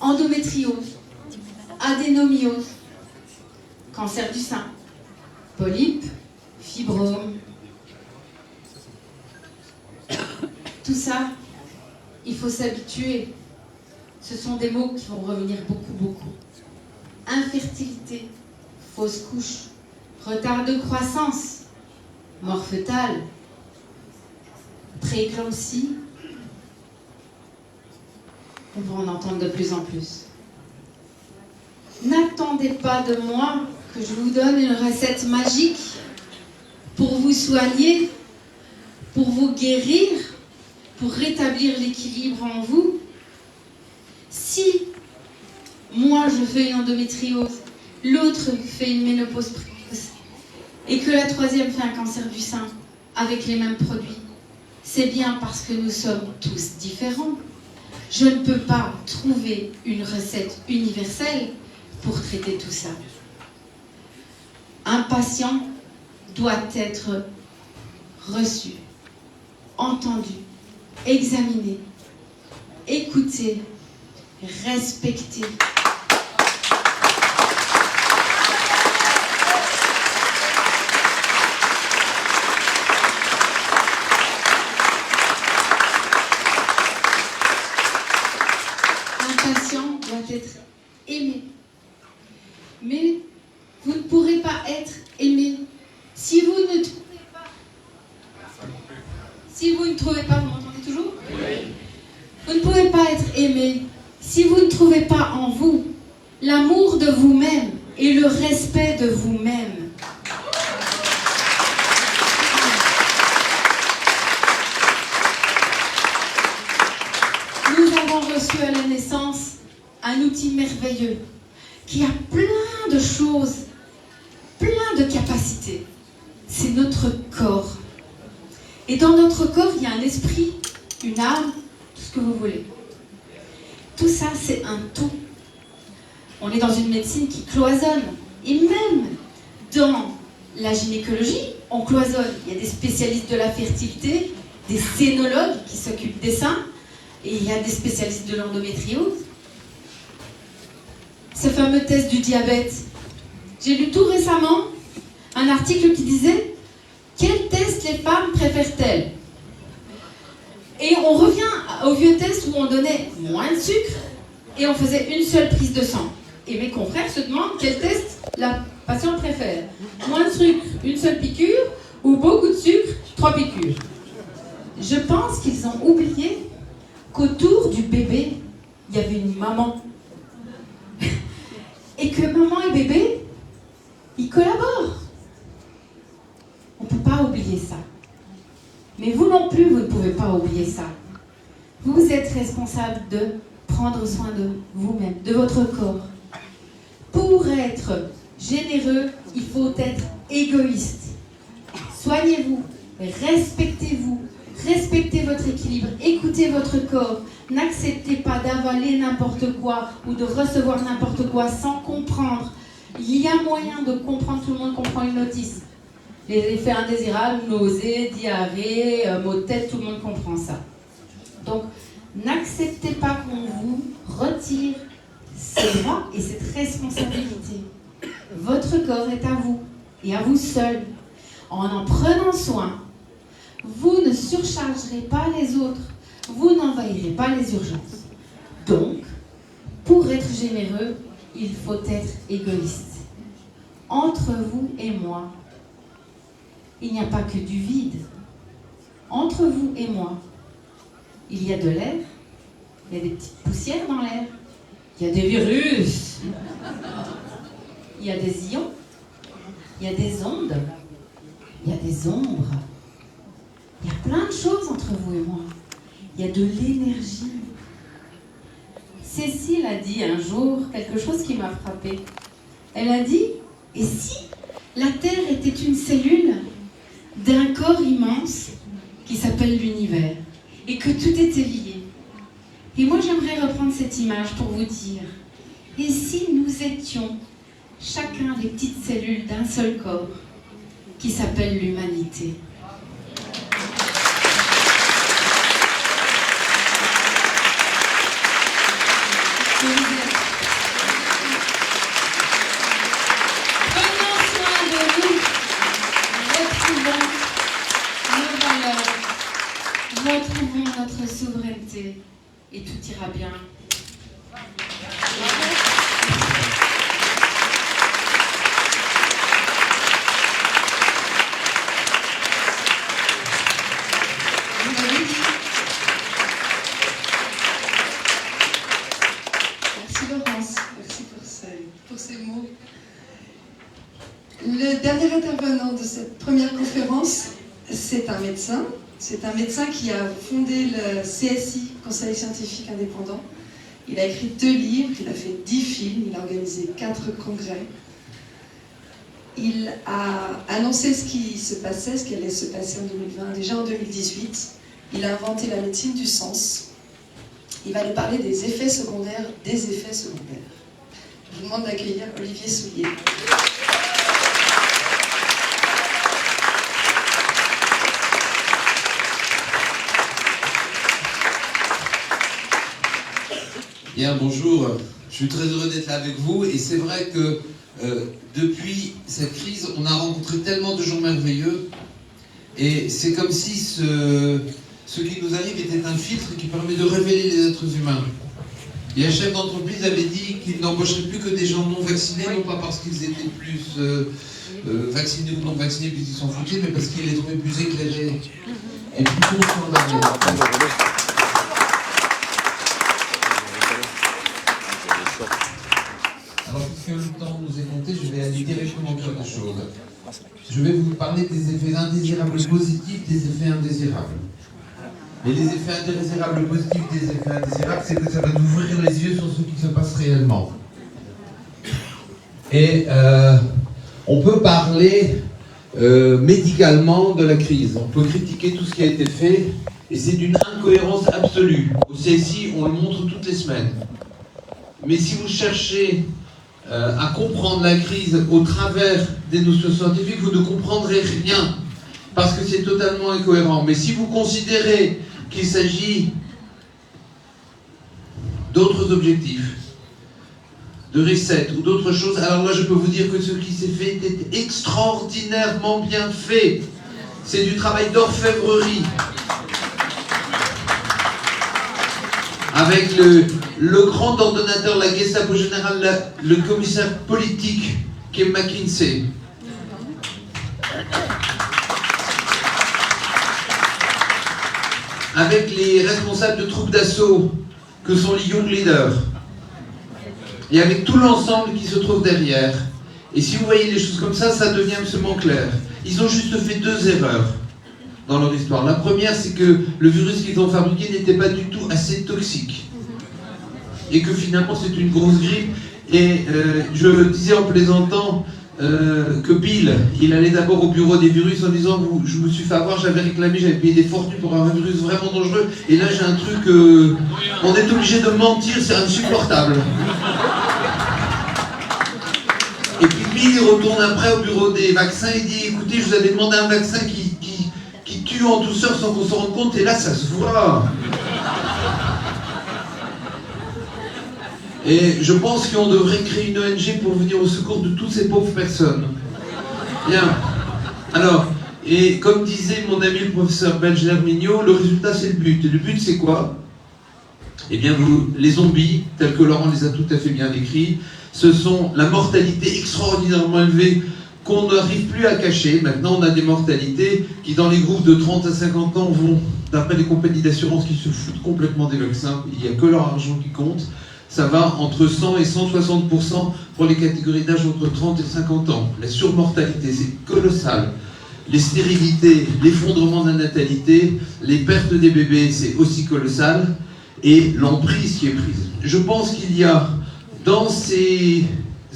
endométriose, adénomyose, cancer du sein, polype, fibrome. Tout ça, il faut s'habituer. Ce sont des mots qui vont revenir beaucoup. Infertilité, fausse couche, retard de croissance, mort fœtale, prééclampsie. On va en entendre de plus en plus. N'attendez pas de moi que je vous donne une recette magique pour vous soigner, pour vous guérir, pour rétablir l'équilibre en vous. Si moi je fais une endométriose, l'autre fait une ménopause précoce et que la troisième fait un cancer du sein avec les mêmes produits, c'est bien parce que nous sommes tous différents. Je ne peux pas trouver une recette universelle pour traiter tout ça. Un patient doit être reçu, entendu, examiné, écouté, respecté. Un patient doit être aimé. Mais vous ne pourrez pas être aimé si vous ne trouvez pas. Si vous ne trouvez pas, vous m'entendez toujours ? Oui. Vous ne pouvez pas être aimé si vous ne trouvez pas en vous l'amour de vous-même et le respect de vous-même. Nous avons reçu à la naissance un outil merveilleux qui a plein de choses, plein de capacités. C'est notre corps. Et dans notre corps, il y a un esprit, une âme, tout ce que vous voulez. Tout ça, c'est un tout. On est dans une médecine qui cloisonne. Et même dans la gynécologie, on cloisonne. Il y a des spécialistes de la fertilité, des scénologues qui s'occupent des seins, et il y a des spécialistes de l'endométriose. Ce fameux test du diabète. J'ai lu tout récemment un article qui disait « Quel test les femmes préfèrent-elles » Et on revient au vieux test où on donnait moins de sucre et on faisait une seule prise de sang. Et mes confrères se demandent quel test la patiente préfère. Moins de sucre, une seule piqûre, ou beaucoup de sucre, 3 piqûres. Je pense qu'ils ont oublié qu'autour du bébé, il y avait une maman. Et que maman et bébé, ils collaborent. On ne peut pas oublier ça. Mais vous non plus, vous ne pouvez pas oublier ça. Vous êtes responsable de prendre soin de vous-même, de votre corps. Pour être généreux, il faut être égoïste. Soignez-vous, respectez-vous, respectez votre équilibre, écoutez votre corps. N'acceptez pas d'avaler n'importe quoi ou de recevoir n'importe quoi sans comprendre. Il y a moyen de comprendre, tout le monde comprend une notice. Les effets indésirables, nausées, diarrhée, maux de tête, tout le monde comprend ça. Donc, n'acceptez pas qu'on vous retire ces droits et cette responsabilité. Votre corps est à vous et à vous seul. En prenant soin, vous ne surchargerez pas les autres. Vous n'envahirez pas les urgences. Donc, pour être généreux, il faut être égoïste. Entre vous et moi, il n'y a pas que du vide. Entre vous et moi, il y a de l'air, il y a des petites poussières dans l'air, il y a des virus, il y a des ions, il y a des ondes, il y a des ombres. Il y a plein de choses entre vous et moi. Il y a de l'énergie. Cécile a dit un jour quelque chose qui m'a frappée. Elle a dit, et si la Terre était une cellule d'un corps immense qui s'appelle l'univers, et que tout était lié. Et moi, j'aimerais reprendre cette image pour vous dire, et si nous étions chacun les petites cellules d'un seul corps qui s'appelle l'humanité? Prenons soin de nous, retrouvons nos valeurs, retrouvons notre souveraineté et tout ira bien. Merci Laurence, merci pour ces mots. Le dernier intervenant de cette première conférence, c'est un médecin. C'est un médecin qui a fondé le CSI, Conseil scientifique indépendant. Il a écrit 2 livres, il a fait 10 films, il a organisé 4 congrès. Il a annoncé ce qui se passait, ce qui allait se passer en 2020, déjà en 2018. Il a inventé la médecine du sens. Il va nous parler des effets secondaires des effets secondaires. Je vous demande d'accueillir Olivier Soulier. Bien, bonjour. Je suis très heureux d'être là avec vous. Et c'est vrai que depuis cette crise, on a rencontré tellement de gens merveilleux. Et c'est comme si ce qui nous arrive était un filtre qui permet de révéler les êtres humains. Et un chef d'entreprise avait dit qu'il n'embaucherait plus que des gens non vaccinés, non pas parce qu'ils étaient plus vaccinés ou non vaccinés puisqu'ils s'en foutaient, mais parce qu'ils les trouvaient plus éclairés et plus conscients d'avenir. Alors, puisque le temps nous est compté, je vais aller directement au cœur des choses. Je vais vous parler des effets indésirables positifs, des effets indésirables. Et les effets indésirables positifs des effets indésirables, c'est que ça va nous ouvrir les yeux sur ce qui se passe réellement. Et on peut parler médicalement de la crise. On peut critiquer tout ce qui a été fait, et c'est d'une incohérence absolue. Au CSI, on le montre toutes les semaines. Mais si vous cherchez à comprendre la crise au travers des notions scientifiques, vous ne comprendrez rien, parce que c'est totalement incohérent. Mais si vous considérez qu'il s'agit d'autres objectifs, de reset ou d'autres choses, alors moi je peux vous dire que ce qui s'est fait était extraordinairement bien fait. C'est du travail d'orfèvrerie. Avec le grand ordonnateur, la Gestapo générale, le commissaire politique qui est McKinsey. Avec les responsables de troupes d'assaut que sont les Young Leaders. Et avec tout l'ensemble qui se trouve derrière. Et si vous voyez les choses comme ça, ça devient absolument clair. Ils ont juste fait 2 erreurs dans leur histoire. La première, c'est que le virus qu'ils ont fabriqué n'était pas du tout assez toxique. Et que finalement, c'est une grosse grippe. Et je disais en plaisantant que Bill, il allait d'abord au bureau des virus en disant « Je me suis fait avoir, j'avais réclamé, j'avais payé des fortunes pour avoir un virus vraiment dangereux. Et là, j'ai un truc, on est obligé de mentir, c'est insupportable. » Et puis Bill, il retourne après au bureau des vaccins et dit « Écoutez, je vous avais demandé un vaccin qui tue en douceur sans qu'on se rende compte, et là, ça se voit. » Et je pense qu'on devrait créer une ONG pour venir au secours de toutes ces pauvres personnes. Bien. Alors, et comme disait mon ami le professeur belge Mignot, le résultat c'est le but. Et le but c'est quoi? Eh bien, les zombies, tels que Laurent les a tout à fait bien décrits, ce sont la mortalité extraordinairement élevée qu'on n'arrive plus à cacher. Maintenant, on a des mortalités qui, dans les groupes de 30 à 50 ans, vont, d'après les compagnies d'assurance qui se foutent complètement des vaccins, il n'y a que leur argent qui compte, ça va entre 100 et 160% pour les catégories d'âge entre 30 et 50 ans. La surmortalité, c'est colossal. Les stérilités, l'effondrement de la natalité, les pertes des bébés, c'est aussi colossal. Et l'emprise qui est prise. Je pense qu'il y a dans ces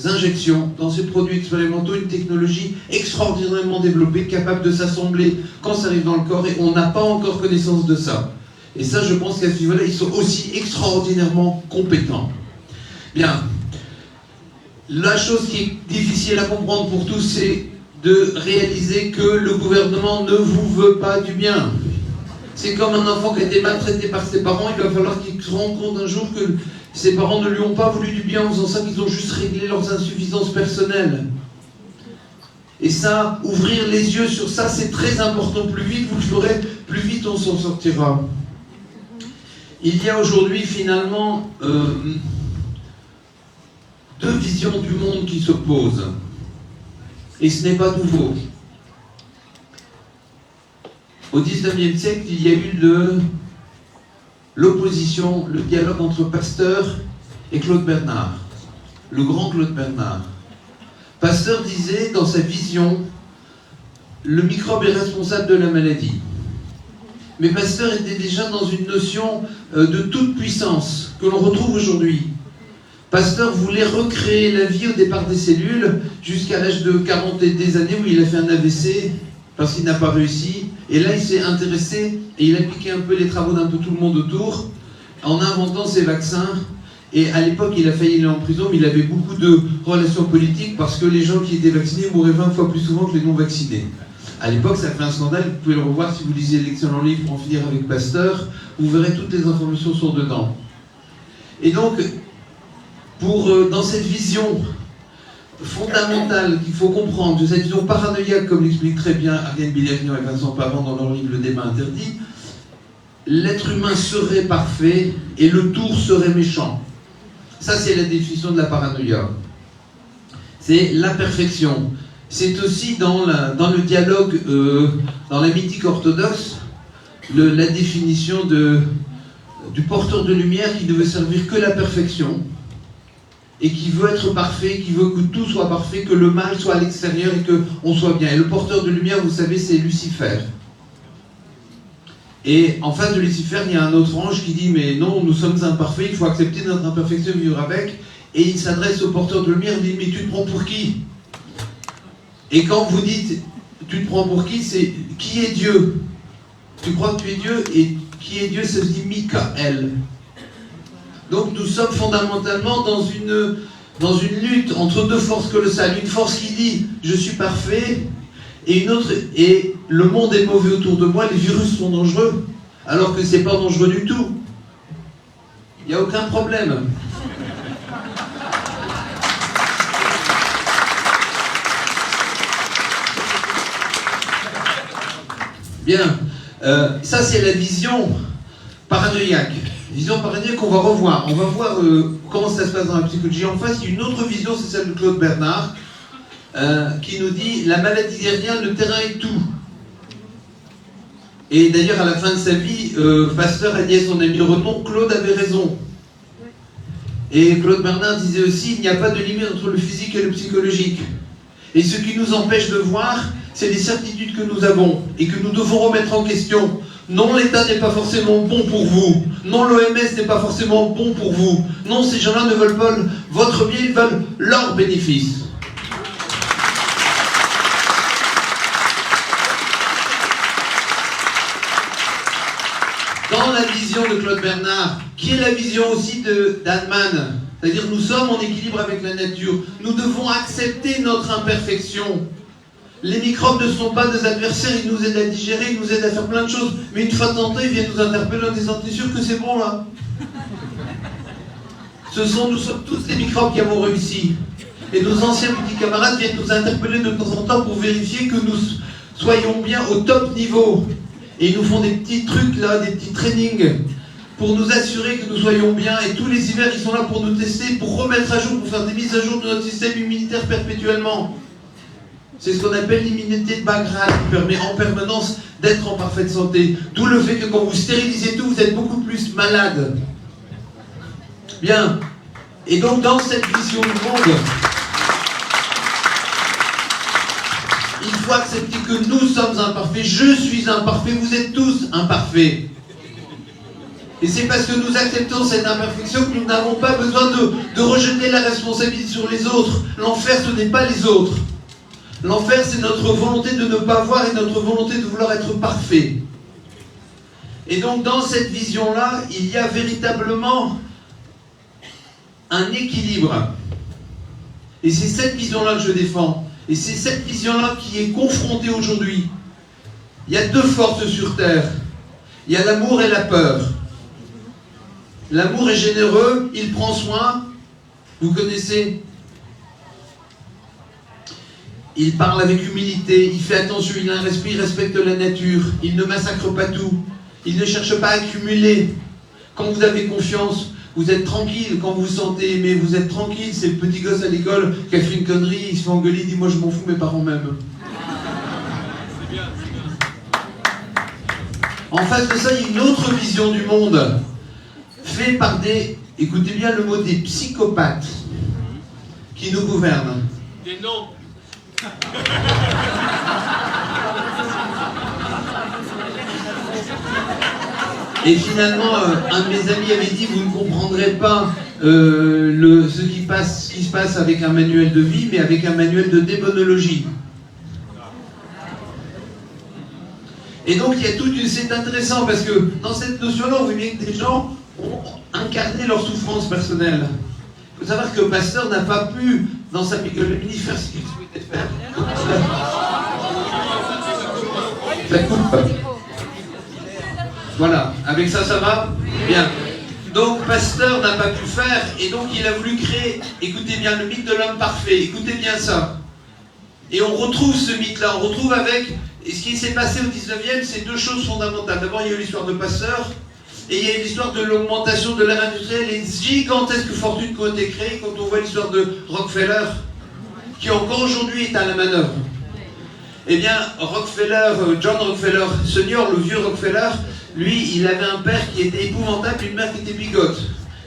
injections, dans ces produits expérimentaux, une technologie extraordinairement développée, capable de s'assembler quand ça arrive dans le corps, et on n'a pas encore connaissance de ça. Et ça, je pense qu'à ce niveau-là, ils sont aussi extraordinairement compétents. Bien. La chose qui est difficile à comprendre pour tous, c'est de réaliser que le gouvernement ne vous veut pas du bien. C'est comme un enfant qui a été maltraité par ses parents, il va falloir qu'il se rende compte un jour que ses parents ne lui ont pas voulu du bien en faisant ça, qu'ils ont juste réglé leurs insuffisances personnelles. Et ça, ouvrir les yeux sur ça, c'est très important. Plus vite vous le ferez, plus vite on s'en sortira. Il y a aujourd'hui finalement deux visions du monde qui s'opposent. Et ce n'est pas nouveau. Au XIXe siècle, il y a eu l'opposition, le dialogue entre Pasteur et Claude Bernard, le grand Claude Bernard. Pasteur disait dans sa vision, le microbe est responsable de la maladie. Mais Pasteur était déjà dans une notion de toute puissance que l'on retrouve aujourd'hui. Pasteur voulait recréer la vie au départ des cellules jusqu'à l'âge de 40 et des années où il a fait un AVC parce qu'il n'a pas réussi. Et là, il s'est intéressé et il a piqué un peu les travaux d'un peu tout le monde autour en inventant ses vaccins. Et à l'époque, il a failli aller en prison, mais il avait beaucoup de relations politiques parce que les gens qui étaient vaccinés mouraient 20 fois plus souvent que les non-vaccinés. À l'époque, ça a fait un scandale. Vous pouvez le revoir si vous lisez l'excellent livre Pour en finir avec Pasteur. Vous verrez toutes les informations sont dedans. Et donc, dans cette vision fondamentale qu'il faut comprendre, de cette vision paranoïaque, comme l'explique très bien Ariane Billerignan et Vincent Pavant dans leur livre Le débat interdit, l'être humain serait parfait et le tour serait méchant. Ça, c'est la définition de la paranoïa. C'est la perfection. C'est aussi dans le dialogue, dans la mythique orthodoxe, la définition du porteur de lumière qui ne veut servir que la perfection et qui veut être parfait, qui veut que tout soit parfait, que le mal soit à l'extérieur et qu'on soit bien. Et le porteur de lumière, vous savez, c'est Lucifer. Et en face de Lucifer, il y a un autre ange qui dit « Mais non, nous sommes imparfaits, il faut accepter notre imperfection et vivre avec. » Et il s'adresse au porteur de lumière, il dit « Mais tu te prends pour qui ?» Et quand vous dites « Tu te prends pour qui ?» c'est « Qui est Dieu ?» Tu crois que tu es Dieu, et qui est Dieu, ça se dit Michael. Donc nous sommes fondamentalement dans une lutte entre deux forces colossales. Une force qui dit « Je suis parfait » et une autre « Et le monde est mauvais autour de moi, les virus sont dangereux. » Alors que c'est pas dangereux du tout. Il n'y a aucun problème. Bien. Ça, c'est la vision paranoïaque. Vision paranoïaque qu'on va revoir. On va voir comment ça se passe dans la psychologie. En face, il y a une autre vision, c'est celle de Claude Bernard, qui nous dit « La maladie n'est rien, le terrain est tout ». Et d'ailleurs, à la fin de sa vie, Pasteur a dit à son ami Redmond « Claude avait raison ». Et Claude Bernard disait aussi « Il n'y a pas de limite entre le physique et le psychologique ». Et ce qui nous empêche de voir, c'est les certitudes que nous avons et que nous devons remettre en question. Non, l'État n'est pas forcément bon pour vous. Non, l'OMS n'est pas forcément bon pour vous. Non, ces gens-là ne veulent pas votre bien, ils veulent leur bénéfice. Dans la vision de Claude Bernard, qui est la vision aussi d'Hahnemann, c'est-à-dire nous sommes en équilibre avec la nature, nous devons accepter notre imperfection. Les microbes ne sont pas des adversaires, ils nous aident à digérer, ils nous aident à faire plein de choses, mais une fois de temps, ils viennent nous interpeller en disant « T'es sûr que c'est bon là ?» Nous sommes tous des microbes qui avons réussi. Et nos anciens petits camarades viennent nous interpeller de temps en temps pour vérifier que nous soyons bien au top niveau. Et ils nous font des petits trucs là, des petits trainings, pour nous assurer que nous soyons bien. Et tous les hivers, ils sont là pour nous tester, pour remettre à jour, pour faire des mises à jour de notre système immunitaire perpétuellement. C'est ce qu'on appelle l'immunité de Bagrad, qui permet en permanence d'être en parfaite santé. D'où le fait que quand vous stérilisez tout, vous êtes beaucoup plus malade. Bien, Et donc dans cette vision du monde, il faut accepter que nous sommes imparfaits, je suis imparfait, vous êtes tous imparfaits. Et c'est parce que nous acceptons cette imperfection que nous n'avons pas besoin de rejeter la responsabilité sur les autres. L'enfer, ce n'est pas les autres. L'enfer, c'est notre volonté de ne pas voir et notre volonté de vouloir être parfait. Et donc, dans cette vision-là, il y a véritablement un équilibre. Et c'est cette vision-là que je défends. Et c'est cette vision-là qui est confrontée aujourd'hui. Il y a deux forces sur Terre. Il y a l'amour et la peur. L'amour est généreux, il prend soin. Vous connaissez? Il parle avec humilité, il fait attention, il a un respect, il respecte la nature. Il ne massacre pas tout. Il ne cherche pas à accumuler. Quand vous avez confiance, vous êtes tranquille. Quand vous vous sentez aimé, vous êtes tranquille. C'est le petit gosse à l'école qui a fait une connerie, il se fait engueuler, il dit « Moi je m'en fous, mes parents m'aiment. » En face de ça, il y a une autre vision du monde, fait par des, écoutez bien le mot, des psychopathes qui nous gouvernent. Des noms. Et finalement, un de mes amis avait dit, vous ne comprendrez pas ce qui se passe avec un manuel de vie, mais avec un manuel de démonologie. Et donc il y a toute une... C'est intéressant parce que dans cette notion-là, on voit bien que des gens ont incarné leur souffrance personnelle. Il faut savoir que Pasteur n'a pas pu, dans sa mini faire ce qu'il souhaitait faire. Ça coupe. Voilà, avec ça, ça va? Bien. Donc Pasteur n'a pas pu faire, et donc il a voulu créer, écoutez bien, le mythe de l'homme parfait, écoutez bien ça. Et on retrouve ce mythe-là, on retrouve avec... Et ce qui s'est passé au 19e, c'est deux choses fondamentales. D'abord, il y a eu l'histoire de Pasteur, et il y a eu l'histoire de l'augmentation de l'ère industrielle, les gigantesques fortunes qui ont été créées quand on voit l'histoire de Rockefeller, qui encore aujourd'hui est à la manœuvre. Eh bien, Rockefeller, John Rockefeller Senior, le vieux Rockefeller, lui, il avait un père qui était épouvantable et une mère qui était bigote.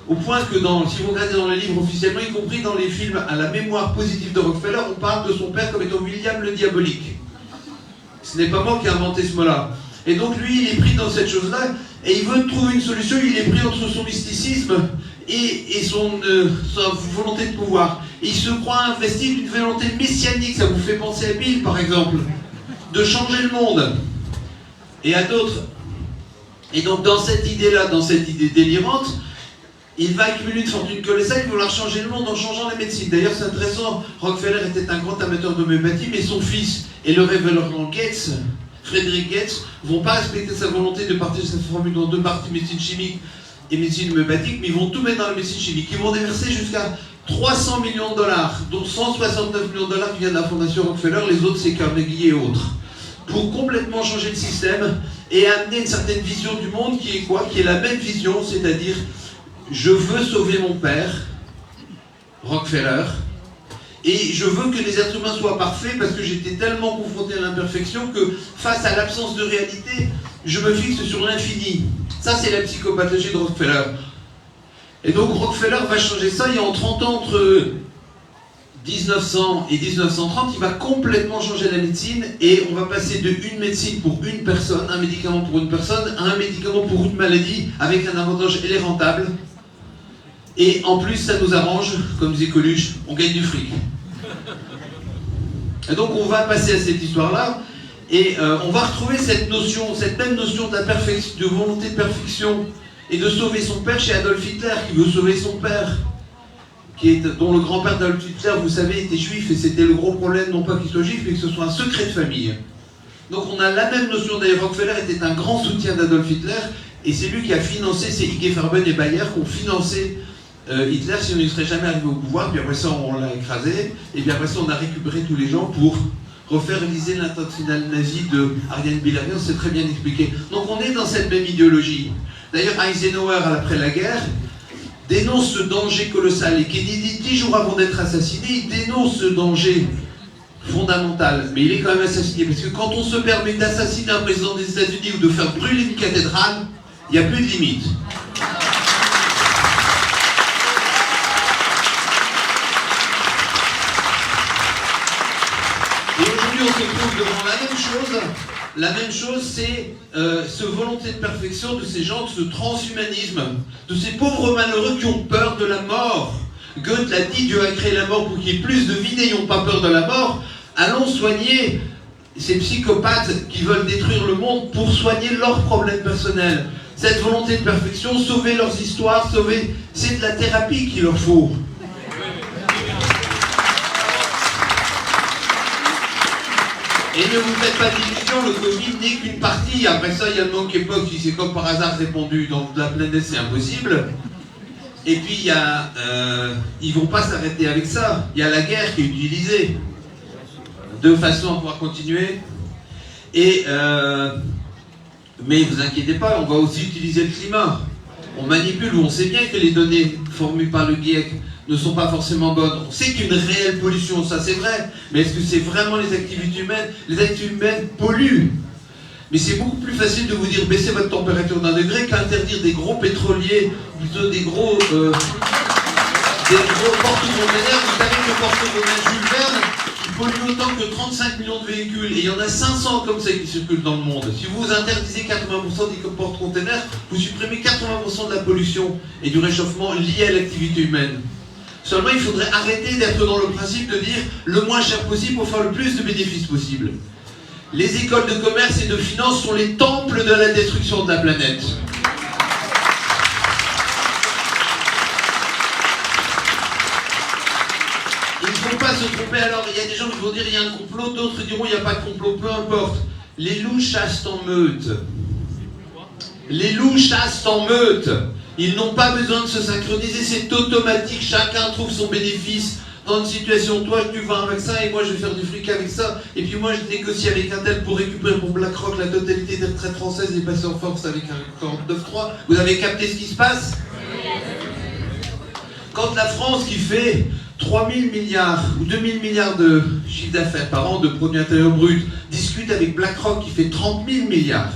Au point que, si vous regardez dans les livres officiellement, y compris dans les films à la mémoire positive de Rockefeller, on parle de son père comme étant William le Diabolique. Ce n'est pas moi qui ai inventé ce mot-là. Et donc lui, il est pris dans cette chose-là, et il veut trouver une solution, il est pris entre son mysticisme et sa volonté de pouvoir. Et il se croit investi d'une volonté messianique, ça vous fait penser à Bill par exemple, de changer le monde, et à d'autres. Et donc dans cette idée-là, dans cette idée délirante, il va accumuler une fortune colossale, il va vouloir changer le monde en changeant la médecine. D'ailleurs, c'est intéressant, Rockefeller était un grand amateur d'homéopathie, mais son fils et le révérend Gates, Frédéric Gates, vont pas respecter sa volonté de partager cette formule dans deux parties, médecine chimique et médecine homéopathique, mais ils vont tout mettre dans la médecine chimique. Ils vont déverser jusqu'à 300 millions de dollars, dont 169 millions de dollars qui viennent de la fondation Rockefeller, les autres c'est Carnegie et autres, pour complètement changer le système et amener une certaine vision du monde qui est quoi? Qui est la même vision, c'est-à-dire je veux sauver mon père, Rockefeller, et je veux que les êtres humains soient parfaits parce que j'étais tellement confronté à l'imperfection que face à l'absence de réalité, je me fixe sur l'infini. Ça, c'est la psychopathologie de Rockefeller. Et donc Rockefeller va changer ça, et en 30 ans, entre 1900 et 1930, il va complètement changer la médecine, et on va passer de une médecine pour une personne, un médicament pour une personne, à un médicament pour une maladie, avec un avantage, elle est rentable. Et en plus, ça nous arrange, comme disait Coluche, on gagne du fric. Et donc on va passer à cette histoire-là, et on va retrouver cette même notion de volonté de perfection, et de sauver son père chez Adolf Hitler, qui veut sauver son père, dont le grand-père d'Adolf Hitler, vous savez, était juif, et c'était le gros problème, non pas qu'il soit juif, mais que ce soit un secret de famille. Donc on a la même notion. D'ailleurs, Rockefeller était un grand soutien d'Adolf Hitler, et c'est lui qui a financé, c'est IG Farben et Bayer qui ont financé Hitler, si on ne serait jamais arrivé au pouvoir. Puis après ça, on l'a écrasé, et puis après ça, on a récupéré tous les gens pour refaire réaliser l'internationale nazie de Ariane Bilarian, c'est très bien expliqué. Donc on est dans cette même idéologie. D'ailleurs, Eisenhower, après la guerre, dénonce ce danger colossal, et Kennedy, 10 jours avant d'être assassiné, il dénonce ce danger fondamental. Mais il est quand même assassiné, parce que quand on se permet d'assassiner un président des États-Unis ou de faire brûler une cathédrale, il n'y a plus de limite. retrouve devant la même chose. La même chose, c'est ce volonté de perfection de ces gens, de ce transhumanisme, de ces pauvres malheureux qui ont peur de la mort. Goethe l'a dit, Dieu a créé la mort pour qu'il y ait plus de vie, n'ayons pas peur de la mort. Allons soigner ces psychopathes qui veulent détruire le monde pour soigner leurs problèmes personnels. Cette volonté de perfection, sauver leurs histoires, c'est de la thérapie qu'il leur faut. Et ne vous faites pas d'illusions, le Covid n'est qu'une partie. Après ça, il y a le monkeypox qui s'est comme par hasard répandu dans toute la planète, c'est impossible. Et puis, ils vont pas s'arrêter avec ça. Il y a la guerre qui est utilisée de façon à pouvoir continuer. Mais ne vous inquiétez pas, on va aussi utiliser le climat. On manipule, on sait bien que les données fournies par le GIEC ne sont pas forcément bonnes. On sait qu'il y a une réelle pollution, ça c'est vrai. Mais est-ce que c'est vraiment les activités humaines? Les activités humaines polluent. Mais c'est beaucoup plus facile de vous dire baissez votre température d'1 degré qu'interdire des gros pétroliers, plutôt des gros porte-containers. Vous savez que le porte-container Jules Verne, il pollue autant que 35 millions de véhicules. Et il y en a 500 comme ça qui circulent dans le monde. Si vous interdisez 80% des porte-containers, vous supprimez 80% de la pollution et du réchauffement lié à l'activité humaine. Seulement, il faudrait arrêter d'être dans le principe de dire le moins cher possible pour faire le plus de bénéfices possible. Les écoles de commerce et de finance sont les temples de la destruction de la planète. Il ne faut pas se tromper. Alors, il y a des gens qui vont dire il y a un complot, d'autres diront il n'y a pas de complot, peu importe. Les loups chassent en meute. Les loups chassent en meute. Ils n'ont pas besoin de se synchroniser, c'est automatique, chacun trouve son bénéfice dans une situation. Toi, tu vends avec ça et moi, je vais faire du fric avec ça. Et puis moi, je négocie avec un tel pour récupérer pour BlackRock la totalité des retraites françaises et passer en force avec un 49.3. Vous avez capté ce qui se passe? Quand la France, qui fait 3 000 milliards ou 2 000 milliards de chiffre d'affaires par an de produits intérieurs bruts, discute avec BlackRock qui fait 30 000 milliards,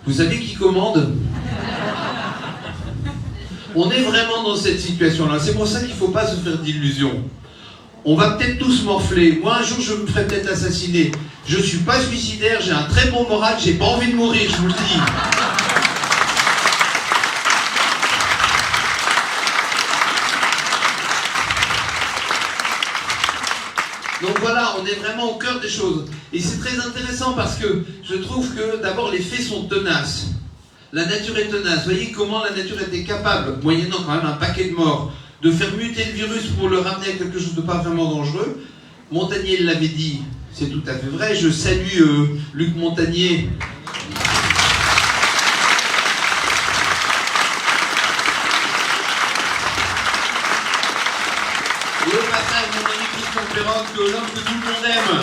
vous savez qui commande? On est vraiment dans cette situation-là. C'est pour ça qu'il ne faut pas se faire d'illusions. On va peut-être tous morfler. Moi, un jour, je me ferai peut-être assassiner. Je ne suis pas suicidaire, j'ai un très bon moral, j'ai pas envie de mourir, je vous le dis. Donc voilà, on est vraiment au cœur des choses. Et c'est très intéressant parce que je trouve que d'abord les faits sont tenaces. La nature est tenace. Vous voyez comment la nature était capable, moyennant quand même un paquet de morts, de faire muter le virus pour le ramener à quelque chose de pas vraiment dangereux. Montagnier l'avait dit, c'est tout à fait vrai. Je salue Luc Montagnier. Et au passage, mon ami Christian Ferrand, que l'homme que tout le monde aime.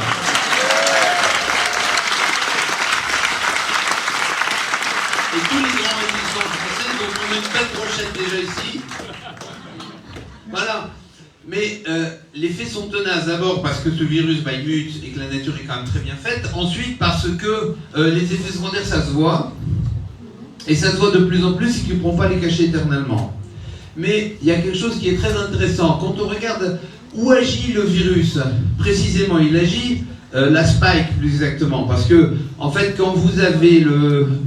Et tous les grands résistants français, donc on a une belle brochette déjà ici. Voilà. Mais les faits sont tenaces. D'abord parce que ce virus il mute et que la nature est quand même très bien faite. Ensuite parce que les effets secondaires, ça se voit. Et ça se voit de plus en plus et qu'ils ne pourront pas les cacher éternellement. Mais il y a quelque chose qui est très intéressant. Quand on regarde où agit le virus, précisément, il agit... la spike plus exactement, parce que en fait quand vous avez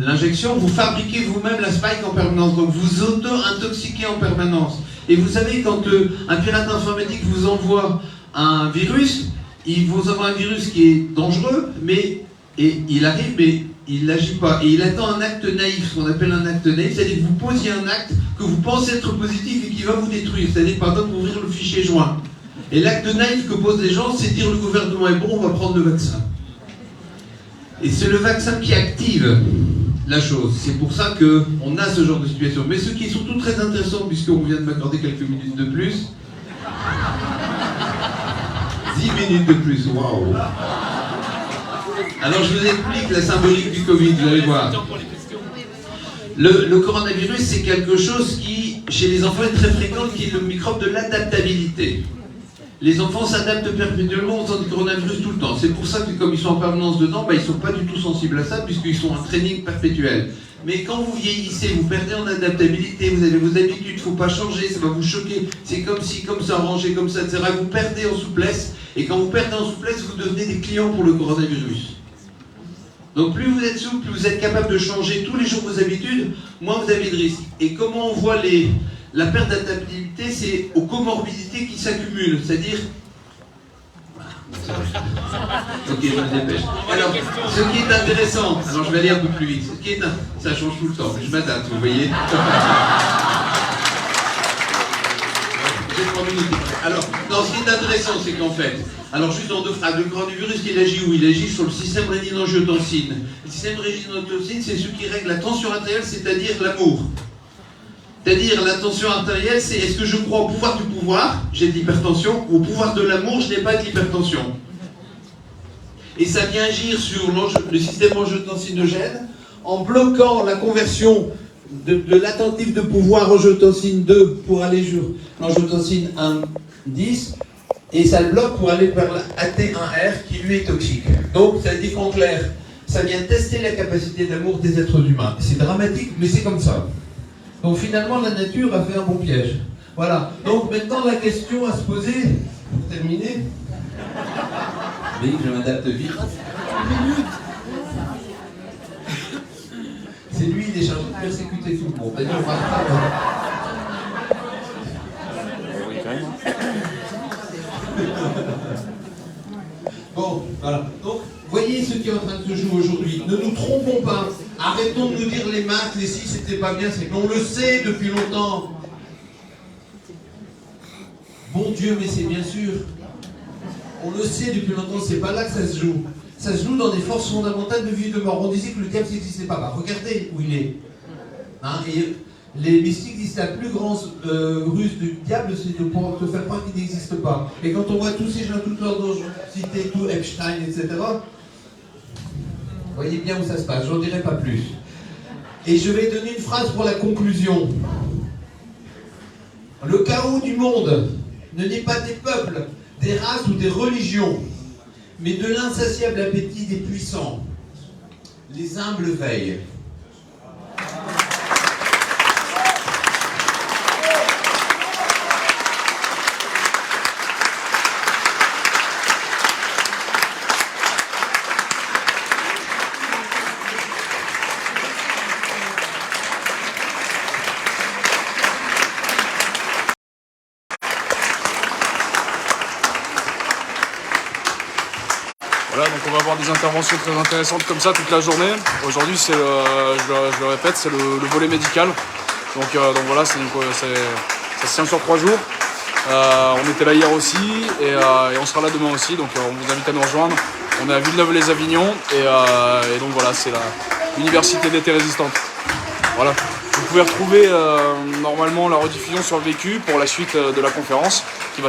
l'injection, vous fabriquez vous-même la spike en permanence, donc vous auto-intoxiquez en permanence. Et vous savez, quand un pirate informatique vous envoie un virus, il vous envoie un virus qui est dangereux, mais il arrive, mais il n'agit pas. Et il attend un acte naïf, ce qu'on appelle un acte naïf, c'est-à-dire que vous posiez un acte que vous pensez être positif et qui va vous détruire, c'est-à-dire par exemple ouvrir le fichier joint. Et l'acte naïf que posent les gens, c'est dire le gouvernement est bon, on va prendre le vaccin. Et c'est le vaccin qui active la chose. C'est pour ça qu'on a ce genre de situation. Mais ce qui est surtout très intéressant, puisqu'on vient de m'accorder quelques minutes de plus, 10 minutes de plus, waouh! Alors je vous explique la symbolique du Covid, vous allez voir. Le coronavirus, c'est quelque chose qui, chez les enfants, est très fréquent, qui est le microbe de l'adaptabilité. Les enfants s'adaptent perpétuellement aux anti-coronavirus tout le temps. C'est pour ça que comme ils sont en permanence dedans, ils ne sont pas du tout sensibles à ça, puisqu'ils sont en training perpétuel. Mais quand vous vieillissez, vous perdez en adaptabilité, vous avez vos habitudes, il ne faut pas changer, ça va vous choquer, c'est comme si, comme ça, rangé comme ça, etc. Vous perdez en souplesse, et quand vous perdez en souplesse, vous devenez des clients pour le coronavirus. Donc plus vous êtes souple, plus vous êtes capable de changer tous les jours vos habitudes, moins vous avez de risques. Et comment on voit la perte d'adaptabilité, c'est aux comorbidités qui s'accumulent, c'est-à-dire... Ok, je me dépêche. Alors, ce qui est intéressant, alors je vais aller un peu plus vite, ça change tout le temps, je m'adapte, vous voyez. J'ai 3 minutes. Alors, non, ce qui est intéressant, c'est qu'en fait, alors juste en 2 phrases, le coronavirus, il agit où? Il agit sur le système rénine-angiotensine. Le système rénine-angiotensine, c'est ce qui règle la tension artérielle, c'est-à-dire l'amour. C'est-à-dire, la tension artérielle, c'est est-ce que je crois au pouvoir du pouvoir, j'ai de l'hypertension, ou au pouvoir de l'amour, je n'ai pas de l'hypertension. Et ça vient agir sur le système angiotensinogène en bloquant la conversion de l'attentif de pouvoir angiotensine 2 pour aller sur l'angiotensine 1,10 et ça le bloque pour aller vers l'AT1R qui lui est toxique. Donc, ça dit qu'en clair, ça vient tester la capacité d'amour des êtres humains. C'est dramatique, mais c'est comme ça. Donc finalement, la nature a fait un bon piège. Voilà. Donc maintenant, la question à se poser, pour terminer, oui, je m'adapte vite. C'est lui, il est chargé de persécuter tout le monde. D'ailleurs, on va Oui, quand même. Bon, voilà. Donc, voyez ce qui est en train de se jouer aujourd'hui. Ne nous trompons pas. Arrêtons de nous dire les masques, les si, c'était pas bien. C'est qu'on le sait depuis longtemps. Bon Dieu, mais c'est bien sûr. On le sait depuis longtemps, c'est pas là que ça se joue. Ça se joue dans des forces fondamentales de vie et de mort. On disait que le diable n'existait pas. Bah, regardez où il est. Hein, et les mystiques disent que la plus grande ruse du diable, c'est de pouvoir te faire croire qu'il n'existe pas. Et quand on voit tous ces gens, toutes leurs cités, tout Epstein, etc., voyez bien où ça se passe. J'en dirai pas plus. Et je vais donner une phrase pour la conclusion. Le chaos du monde ne naît pas des peuples, des races ou des religions, mais de l'insatiable appétit des puissants. Les humbles veillent. Voilà, donc on va avoir des interventions très intéressantes comme ça toute la journée. Aujourd'hui, c'est, je le répète, c'est le volet médical. Donc voilà, ça se tient sur 3 jours. On était là hier aussi et on sera là demain aussi. Donc on vous invite à nous rejoindre. On est à Villeneuve-les-Avignon et donc voilà, c'est l'université d'été résistante. Voilà. Vous pouvez retrouver normalement la rediffusion sur le vécu pour la suite de la conférence qui va